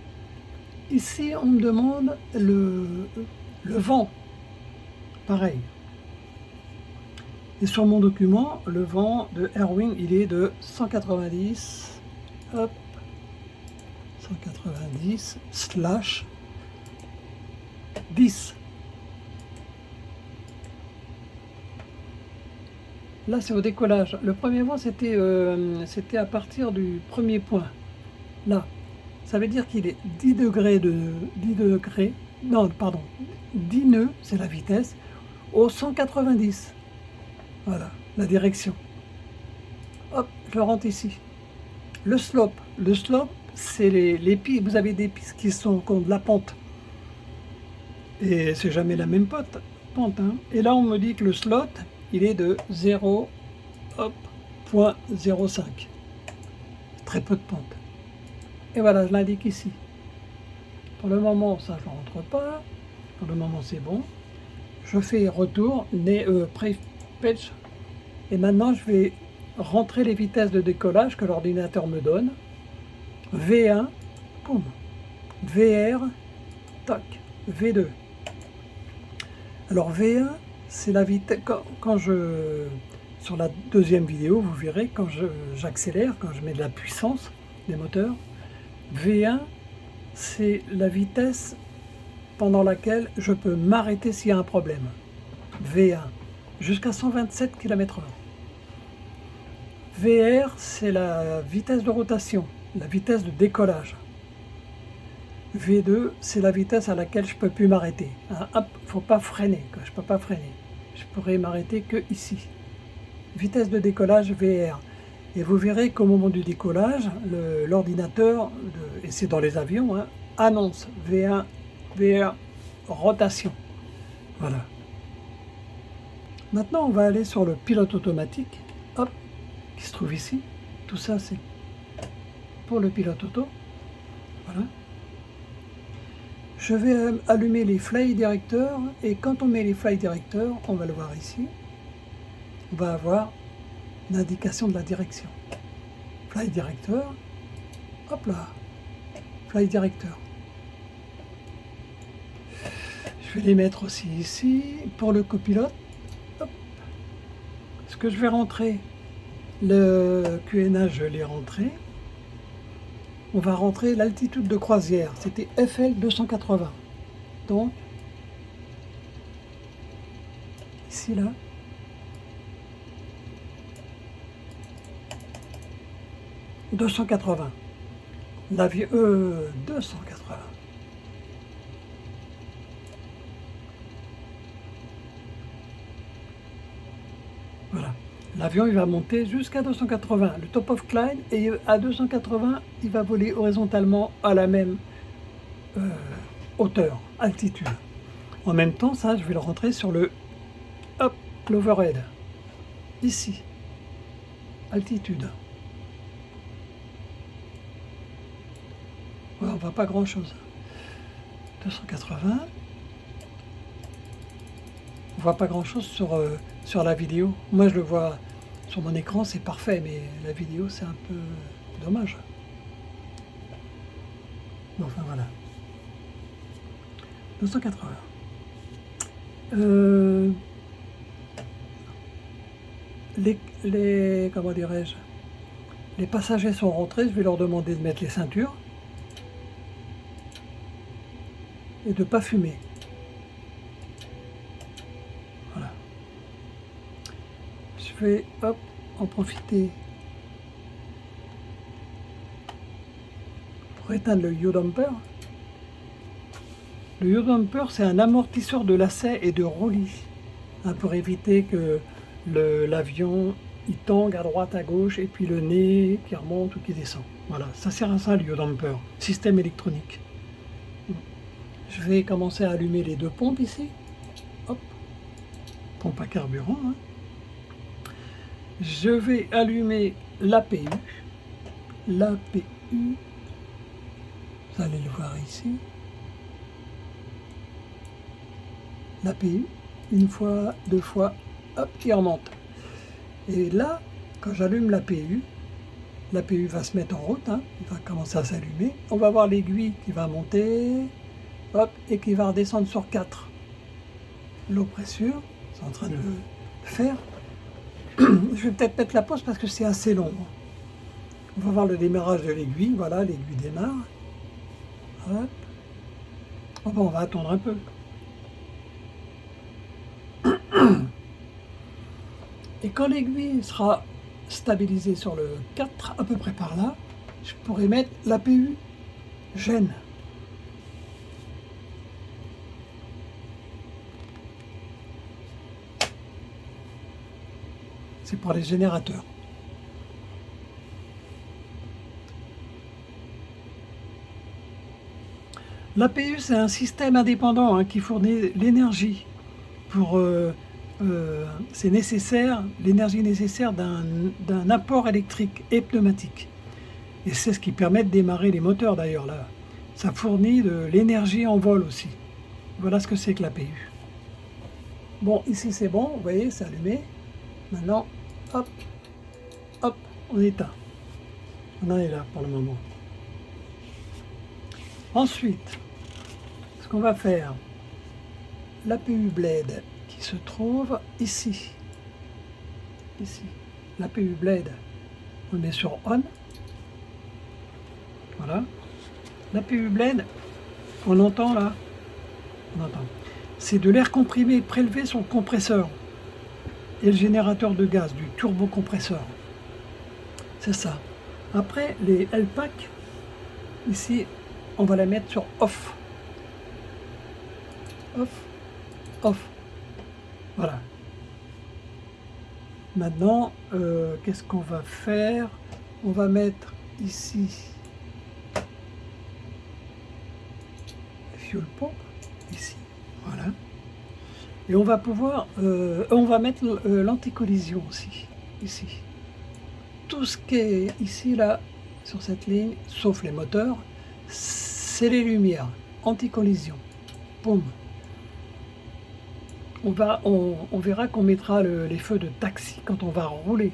Ici, on me demande le vent, pareil. Et sur mon document, le vent de Airwing, il est de 190, hop, 190 slash 10. Là, c'est au décollage. Le premier vent, c'était à partir du premier point. Là, ça veut dire qu'il est 10 degrés non, pardon, 10 nœuds, c'est la vitesse, au 190. Voilà, la direction. Hop, je le rentre ici. Le slope, c'est les pistes. Vous avez des pistes qui ont de la pente. Et c'est jamais la même pente. Hein. Et là, on me dit que le slot, il est de 0,05. Très peu de pente. Et voilà, je l'indique ici. Pour le moment, ça, je ne rentre pas. Pour le moment, c'est bon. Je fais retour, pre-page. Et maintenant, je vais rentrer les vitesses de décollage que l'ordinateur me donne. V1, boum. VR, toc. V2. Alors V1, c'est la vitesse, quand je, sur la deuxième vidéo, vous verrez, quand j'accélère, quand je mets de la puissance des moteurs, V1, c'est la vitesse pendant laquelle je peux m'arrêter s'il y a un problème. V1, jusqu'à 127 km/h. VR, c'est la vitesse de rotation, la vitesse de décollage. V2, c'est la vitesse à laquelle je ne peux plus m'arrêter. Hop, il ne faut pas freiner, je ne peux pas freiner. Je pourrais m'arrêter que ici. Vitesse de décollage VR. Et vous verrez qu'au moment du décollage, l'ordinateur, et c'est dans les avions, hein, annonce V1, VR, rotation. Voilà. Maintenant, on va aller sur le pilote automatique, hop, qui se trouve ici. Tout ça, c'est pour le pilote auto. Voilà. Je vais allumer les fly directeurs, et quand on met les fly directeurs, on va le voir ici, on va avoir l'indication de la direction. Fly directeur, hop là, fly directeur. Je vais les mettre aussi ici, pour le copilote. Hop. Ce que je vais rentrer, le QNH, je l'ai rentré. On va rentrer l'altitude de croisière, c'était FL 280. Donc, ici, là, « 280. L'avion, 280. Voilà. L'avion, il va monter jusqu'à 280, le top of climb, et à 280, il va voler horizontalement à la même hauteur, altitude. En même temps, ça, je vais le rentrer sur le hop, l'overhead. Ici, altitude. Voilà, on voit pas grand-chose. 280. On voit pas grand-chose sur la vidéo. Moi, je le vois sur mon écran, c'est parfait, mais la vidéo, c'est un peu dommage. Bon, enfin, voilà. 280. Comment dirais-je, les passagers sont rentrés, je vais leur demander de mettre les ceintures et de ne pas fumer. Voilà. Je vais hop, en profiter pour éteindre le yaw damper. Le yaw damper, c'est un amortisseur de lacets et de roulis, hein, pour éviter que l'avion il tangue à droite, à gauche, et puis le nez qui remonte ou qui descend. Voilà, ça sert à ça le yaw damper, système électronique. Je vais commencer à allumer les deux pompes ici. Hop, pompe à carburant. Hein. Je vais allumer l'APU. L'APU, vous allez le voir ici. L'APU, une fois, deux fois, hop, qui remonte. Et là, quand j'allume l'APU va se mettre en route, hein, il va commencer à s'allumer. On va voir l'aiguille qui va monter, hop, et qui va redescendre sur 4. L'eau pressure, c'est en train de le faire. Je vais peut-être mettre la pause parce que c'est assez long. On va voir le démarrage de l'aiguille. Voilà, l'aiguille démarre. Hop. Oh, bon, on va attendre un peu. Et quand l'aiguille sera stabilisée sur le 4, à peu près par là, je pourrais mettre l'APU gêne. C'est pour les générateurs. L'APU, c'est un système indépendant, hein, qui fournit l'énergie pour... c'est nécessaire, l'énergie nécessaire d'un apport électrique et pneumatique. Et c'est ce qui permet de démarrer les moteurs d'ailleurs là. Ça fournit de l'énergie en vol aussi. Voilà ce que c'est que l'APU. Bon, ici c'est bon, vous voyez, c'est allumé. Maintenant, hop, hop, on éteint. On en est là pour le moment. Ensuite, ce qu'on va faire, l'APU Blade qui se trouve ici. Ici. L'APU Blade, on le met sur On. Voilà. L'APU Blade, on entend là. On entend. C'est de l'air comprimé prélevé sur le compresseur et le générateur de gaz, du turbocompresseur. C'est ça. Après, les LPAC, ici, on va la mettre sur Off. Off. Off. Voilà. Maintenant, qu'est-ce qu'on va faire? On va mettre ici fuel pump, ici, voilà. Et on va pouvoir, on va mettre l'anticollision aussi, ici. Tout ce qui est ici, là, sur cette ligne, sauf les moteurs, c'est les lumières, anticollision. Boum. On verra qu'on mettra les feux de taxi quand on va rouler.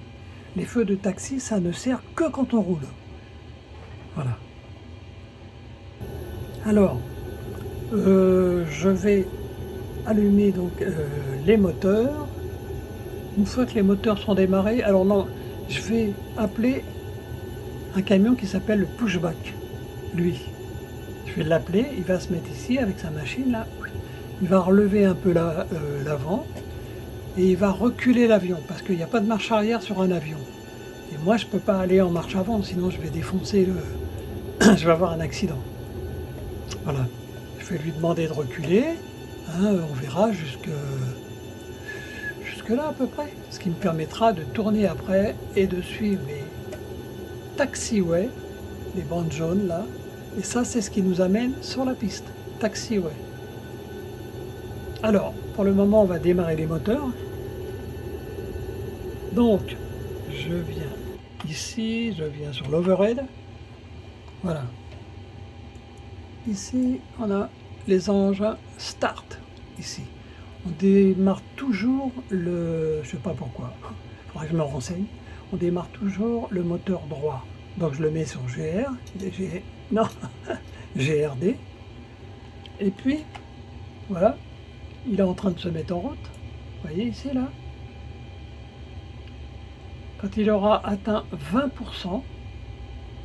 Les feux de taxi, ça ne sert que quand on roule. Voilà. Alors, je vais allumer donc les moteurs. Une fois que les moteurs sont démarrés, alors non, je vais appeler un camion qui s'appelle le pushback. Lui, je vais l'appeler, il va se mettre ici avec sa machine là. Il va relever un peu l'avant et il va reculer l'avion parce qu'il n'y a pas de marche arrière sur un avion. Et moi, je ne peux pas aller en marche avant, sinon je vais défoncer le... je vais avoir un accident. Voilà. Je vais lui demander de reculer. Hein, on verra jusque là à peu près. Ce qui me permettra de tourner après et de suivre les taxiways, les bandes jaunes là. Et ça, c'est ce qui nous amène sur la piste. Taxiway. Alors, pour le moment, on va démarrer les moteurs. Donc, je viens ici, je viens sur l'overhead. Voilà. Ici, on a les engins start, ici. On démarre toujours le... je sais pas pourquoi, il faudrait que je me renseigne. On démarre toujours le moteur droit. Donc, je le mets sur GR, non, GRD. Et puis, voilà. Il est en train de se mettre en route. Vous voyez ici, là. Quand il aura atteint 20%,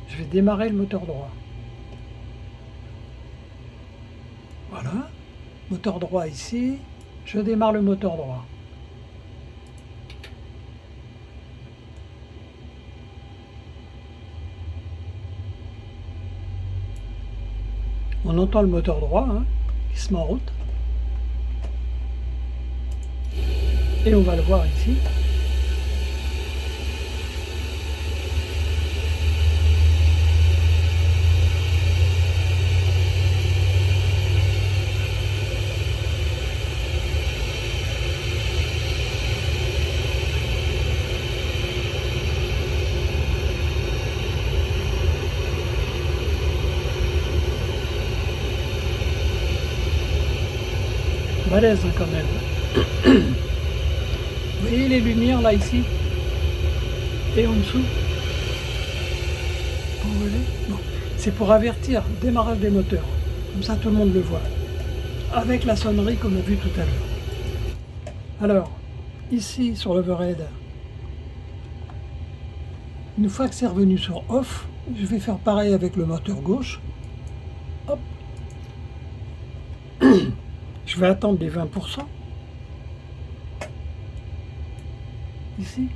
je vais démarrer le moteur droit. Voilà. Moteur droit ici. Je démarre le moteur droit. On entend le moteur droit hein, qui se met en route. Et on va le voir ici. Balèze hein, quand même. Vous voyez les lumières là ici et en dessous. Bon. C'est pour avertir le démarrage des moteurs. Comme ça tout le monde le voit. Avec la sonnerie qu'on a vu tout à l'heure. Alors, ici sur l'overhead, une fois que c'est revenu sur off, je vais faire pareil avec le moteur gauche. Hop. Je vais attendre les 20%. Ici.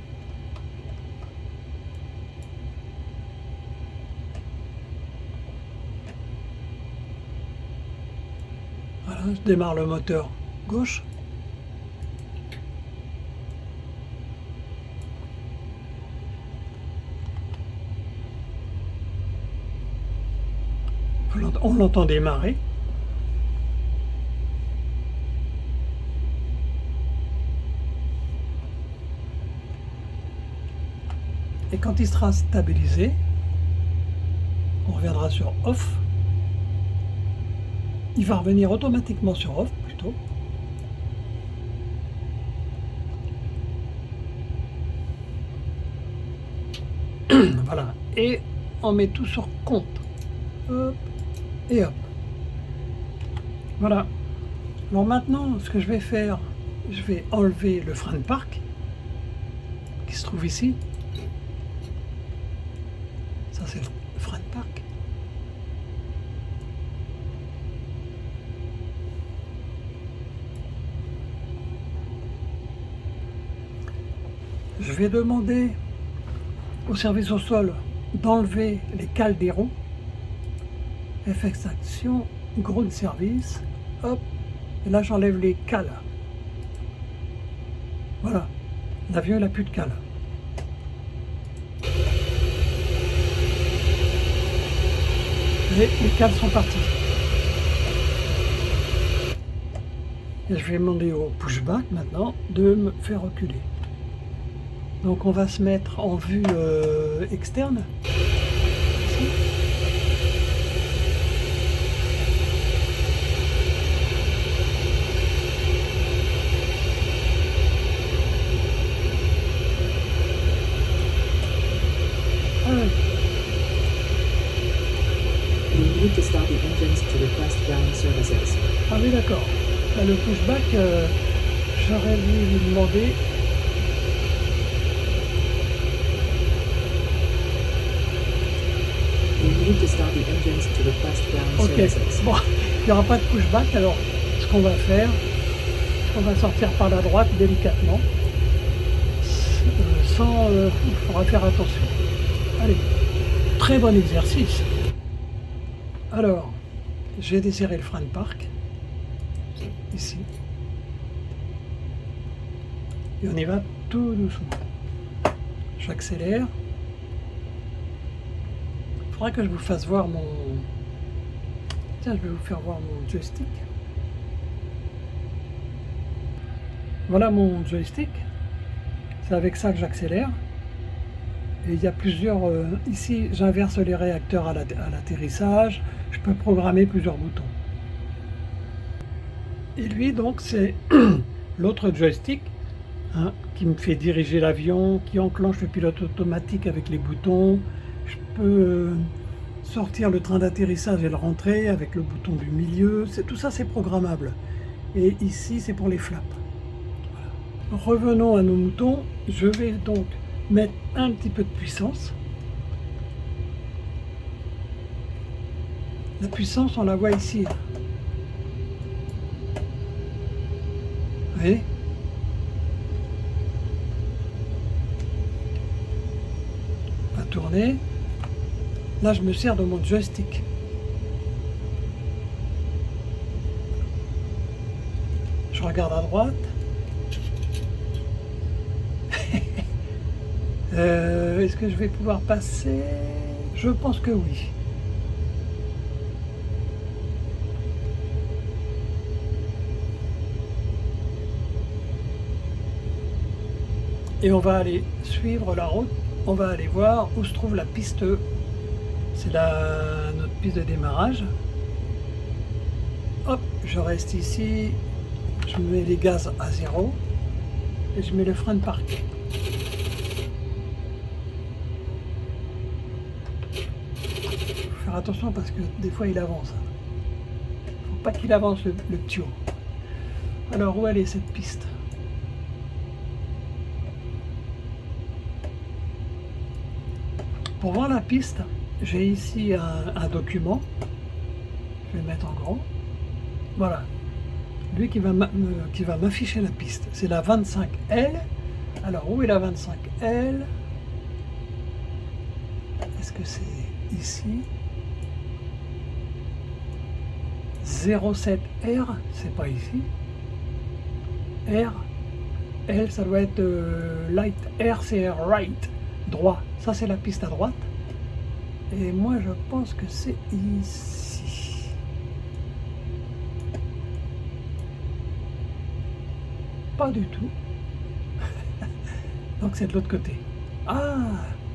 Voilà, je démarre le moteur gauche. On l'entend démarrer. Et quand il sera stabilisé, on reviendra sur off. Il va revenir automatiquement sur off plutôt. Voilà. Et on met tout sur compte. Hop. Et hop. Voilà. Alors maintenant, ce que je vais faire, je vais enlever le frein de parc qui se trouve ici. Ça, c'est le frein de parc. Je vais demander au service au sol d'enlever les cales des roues. FX Action, Ground Service, hop, et là j'enlève les cales. Voilà, l'avion il n'a plus de cales. Et les cales sont parties. Et je vais demander au pushback maintenant de me faire reculer. Donc on va se mettre en vue externe. Ici. Ah oui. You need to stop the engines to request ground services. Ah oui, d'accord. Là, le pushback, j'aurais dû lui demander. You need to stop the engines to request ground Ok, services. bon, il n'y aura pas de pushback, alors ce qu'on va faire, on va sortir par la droite délicatement, sans, il faudra faire attention. Allez, très bon exercice. Alors, j'ai desserré le frein de parc, ici, et on y va tout doucement. J'accélère. Il faudra que je vous fasse voir mon... Tiens, je vais vous faire voir mon joystick. Voilà mon joystick. C'est avec ça que j'accélère. Et il y a plusieurs... ici, j'inverse les réacteurs à l'atterrissage. Je peux programmer plusieurs boutons. Et lui, donc, c'est l'autre joystick hein, qui me fait diriger l'avion, qui enclenche le pilote automatique avec les boutons. Je peux sortir le train d'atterrissage et le rentrer avec le bouton du milieu. Tout ça, c'est programmable. Et ici, c'est pour les flaps. Voilà. Revenons à nos moutons. Je vais donc mettre un petit peu de puissance. La puissance, on la voit ici. Vous voyez ? On va tourner. Là, je me sers de mon joystick. Je regarde à droite. Est-ce que je vais pouvoir passer? Je pense que oui. Et on va aller suivre la route. On va aller voir où se trouve la piste. C'est notre piste de démarrage. Hop, je reste ici. Je mets les gaz à 0. Et je mets le frein de parc. Faut faire attention parce que des fois il avance. Faut pas qu'il avance le tuyau. Alors où elle est cette piste? Pour voir la piste, j'ai ici un document. Je vais le mettre en grand. Voilà. Lui qui va m'afficher la piste. C'est la 25L. Alors où est la 25L? Est-ce que c'est ici? 07R, c'est pas ici. R, L, ça doit être light. R, c'est right, droit. Ça, c'est la piste à droite. Et moi, je pense que c'est ici. Pas du tout. Donc, c'est de l'autre côté. Ah,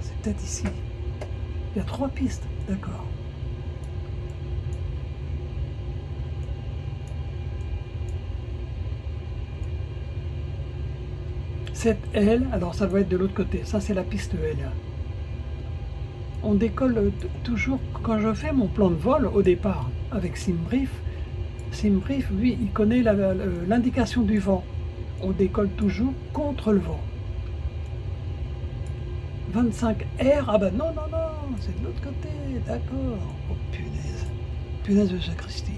c'est peut-être ici. Il y a 3 pistes, d'accord. Cette L, alors ça doit être de l'autre côté. Ça, c'est la piste L. On décolle toujours, quand je fais mon plan de vol au départ avec SimBrief, Simbrief, lui, il connaît l'indication du vent. On décolle toujours contre le vent. 25R, ah ben non, non, non, c'est de l'autre côté, d'accord. Oh punaise, punaise de sacristie.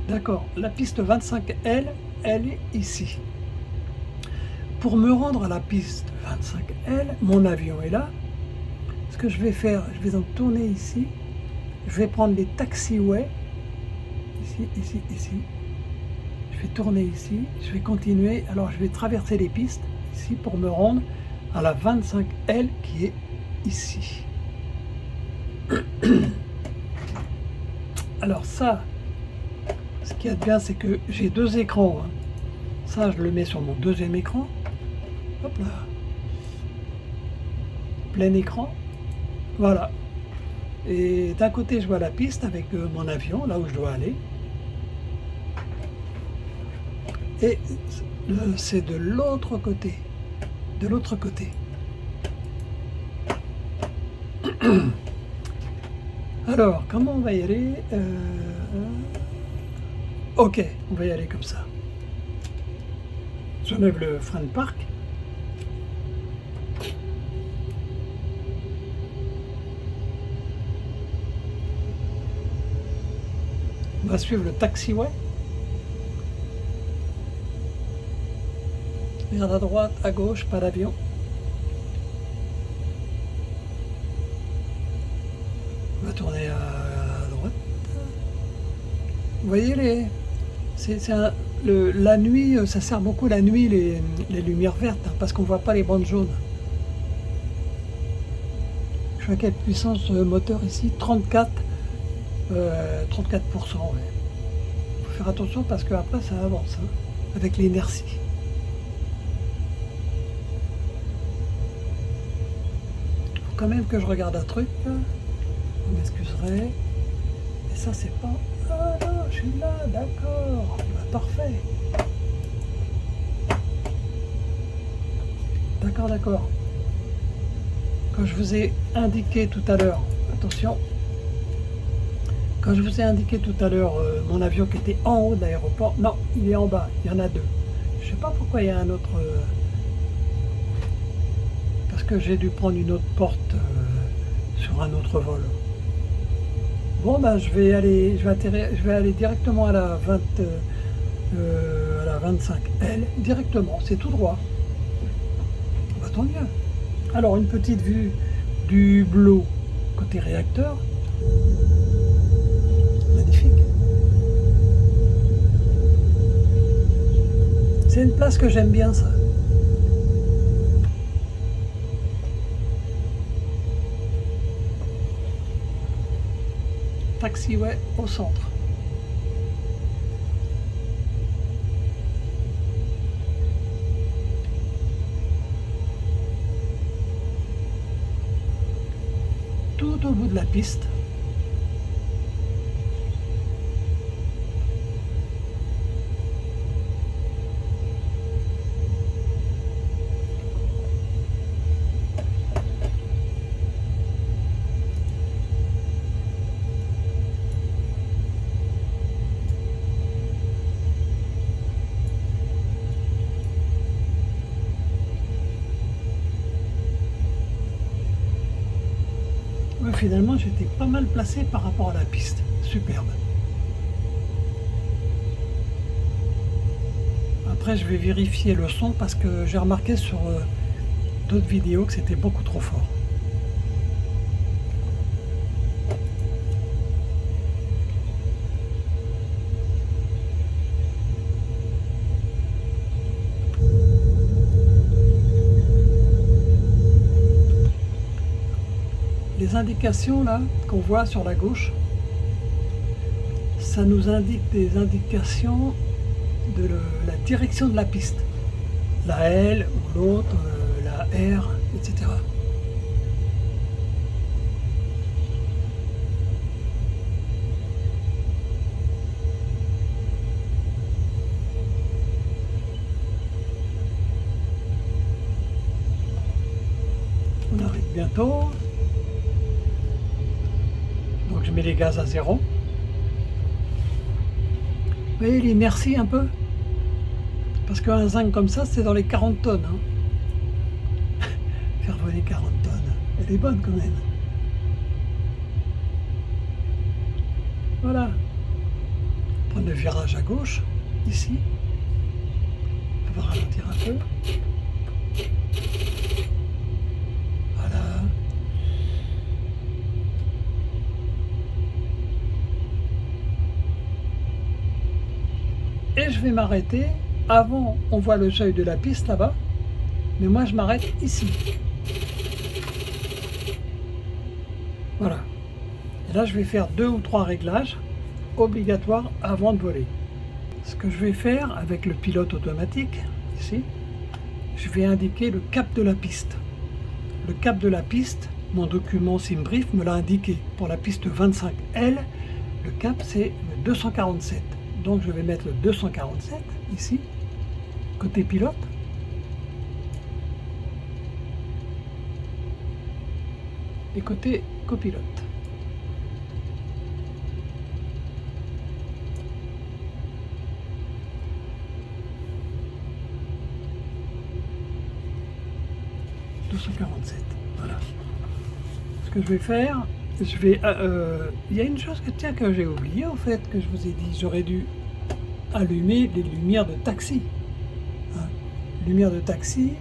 D'accord, la piste 25L, elle est ici. Pour me rendre à la piste 25L, mon avion est là. Ce que je vais faire, je vais donc tourner ici. Je vais prendre les taxiways. Ici, ici, ici. Je vais tourner ici. Je vais continuer. Alors, je vais traverser les pistes ici pour me rendre à la 25L qui est ici. Alors ça, ce qu'il y a de bien, c'est que j'ai deux écrans. Hein. Ça, je le mets sur mon deuxième écran. Hop là. Plein écran. Voilà. Et d'un côté, je vois la piste avec mon avion, là où je dois aller. Et c'est de l'autre côté. De l'autre côté. Alors, comment on va y aller Ok, on va y aller comme ça. J'enlève le frein de parc. On va suivre le taxiway. Regarde à droite, à gauche, pas d'avion. On va tourner à droite. Vous voyez la nuit, ça sert beaucoup la nuit les lumières vertes, hein, parce qu'on voit pas les bandes jaunes. Je vois quelle puissance moteur ici, 34%. 34%, ouais. Faut faire attention parce que après ça avance, hein, avec l'inertie. Faut quand même que je regarde un truc. Vous m'excuserez. Et ça c'est pas... Ah non, je suis là, d'accord. Bah, parfait. D'accord, d'accord. Quand je vous ai indiqué tout à l'heure, attention, quand je vous ai indiqué tout à l'heure mon avion qui était en haut de l'aéroport, non, il est en bas, il y en a deux. Je sais pas pourquoi il y a un autre... parce que j'ai dû prendre une autre porte sur un autre vol. Bon, ben, je vais aller directement à la 25L, directement, c'est tout droit. Bah, tant mieux. Alors, une petite vue du hublot côté réacteur. Magnifique. C'est une place que j'aime bien, ça. Taxiway au centre. Tout au bout de la piste. Finalement, j'étais pas mal placé par rapport à la piste. Superbe. Après, je vais vérifier le son parce que j'ai remarqué sur d'autres vidéos que c'était beaucoup trop fort. Les indications là qu'on voit sur la gauche, ça nous indique des indications de la direction de la piste. La L ou l'autre, la R, etc. bateau. Donc je mets les gaz à 0. Vous voyez, il inertie un peu. Parce qu'un zinc comme ça, c'est dans les 40 tonnes. Hein. Faire voler 40 tonnes. Elle est bonne quand même. Voilà. Prendre le virage à gauche, ici. On va ralentir un peu. Voilà. Et je vais m'arrêter. Avant, on voit le seuil de la piste là-bas. Mais moi, je m'arrête ici. Voilà. Et là, je vais faire 2 ou 3 réglages obligatoires avant de voler. Ce que je vais faire avec le pilote automatique, ici, je vais indiquer le cap de la piste. Le cap de la piste, mon document SimBrief me l'a indiqué. Pour la piste 25L, le cap c'est le 247. Donc je vais mettre le 247 ici, côté pilote. Et côté copilote. Voilà. Ce que je vais faire, je vais. Il y a une chose que j'ai oublié en fait, que je vous ai dit, j'aurais dû allumer les lumières de taxi. Hein. Lumière de taxi.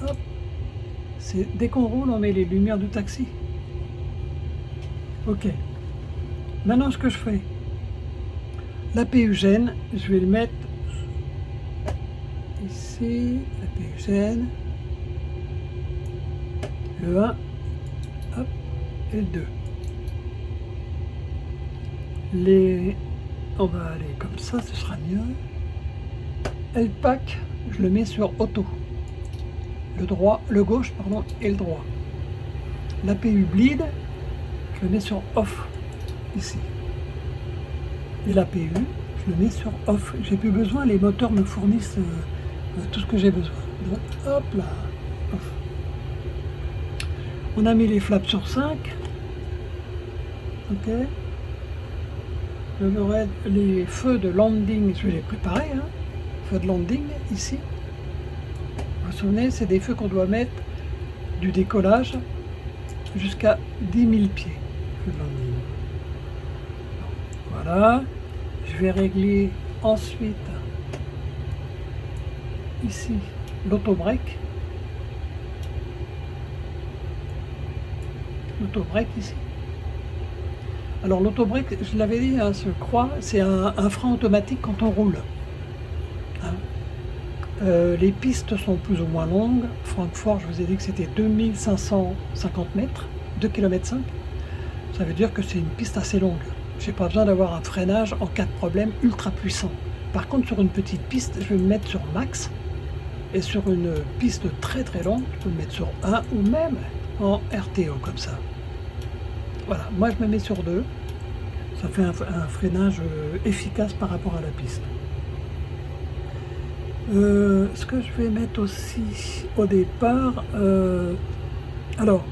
Hop. C'est dès qu'on roule, on met les lumières de taxi. Ok. Maintenant, ce que je fais, la PUGène, je vais le mettre ici, la PUGène, le 1, hop, et le 2. On va aller comme ça, ce sera mieux. LPAC, je le mets sur auto. Le gauche, pardon, et le droit. L'APU bleed, je le mets sur off, ici. Et l'APU, je le mets sur off. J'ai plus besoin, les moteurs me fournissent tout ce que j'ai besoin. Donc, hop là, off. On a mis les flaps sur 5. Ok. Les feux de landing, je vais les préparer. Hein. Feux de landing, ici. Vous vous souvenez, c'est des feux qu'on doit mettre du décollage jusqu'à 10 000 pieds. Feux de landing. Voilà. Je vais régler ensuite ici l'auto-break. L'auto-break ici. Alors l'auto-break, je l'avais dit, hein, je crois, c'est un frein automatique quand on roule. Hein. Les pistes sont plus ou moins longues. Francfort, je vous ai dit que c'était 2550 mètres, 2,5 km. Ça veut dire que c'est une piste assez longue. J'ai pas besoin d'avoir un freinage en cas de problème ultra puissant. Par contre, sur une petite piste, je vais me mettre sur max. Et sur une piste très très longue, je peux me mettre sur 1 ou même en RTO comme ça. Voilà, moi je me mets sur 2. Ça fait un freinage efficace par rapport à la piste. Ce que je vais mettre aussi au départ, alors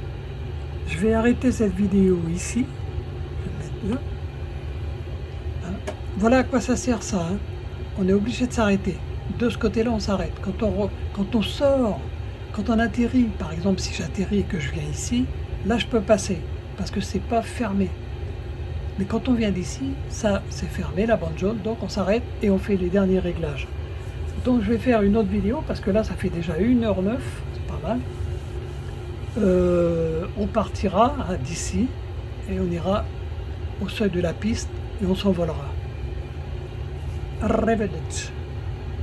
je vais arrêter cette vidéo ici. Je vais mettre là. Hein. Voilà à quoi ça sert ça. Hein. On est obligé de s'arrêter. De ce côté-là, on s'arrête. Quand on sort, quand on atterrit, par exemple, si j'atterris et que je viens ici, là, je peux passer, parce que c'est pas fermé. Mais quand on vient d'ici, ça, c'est fermé, la bande jaune, donc on s'arrête et on fait les derniers réglages. Donc, je vais faire une autre vidéo, parce que là, ça fait déjà 1h09, c'est pas mal. On partira d'ici, et on ira au seuil de la piste, et on s'envolera. Arrivederci.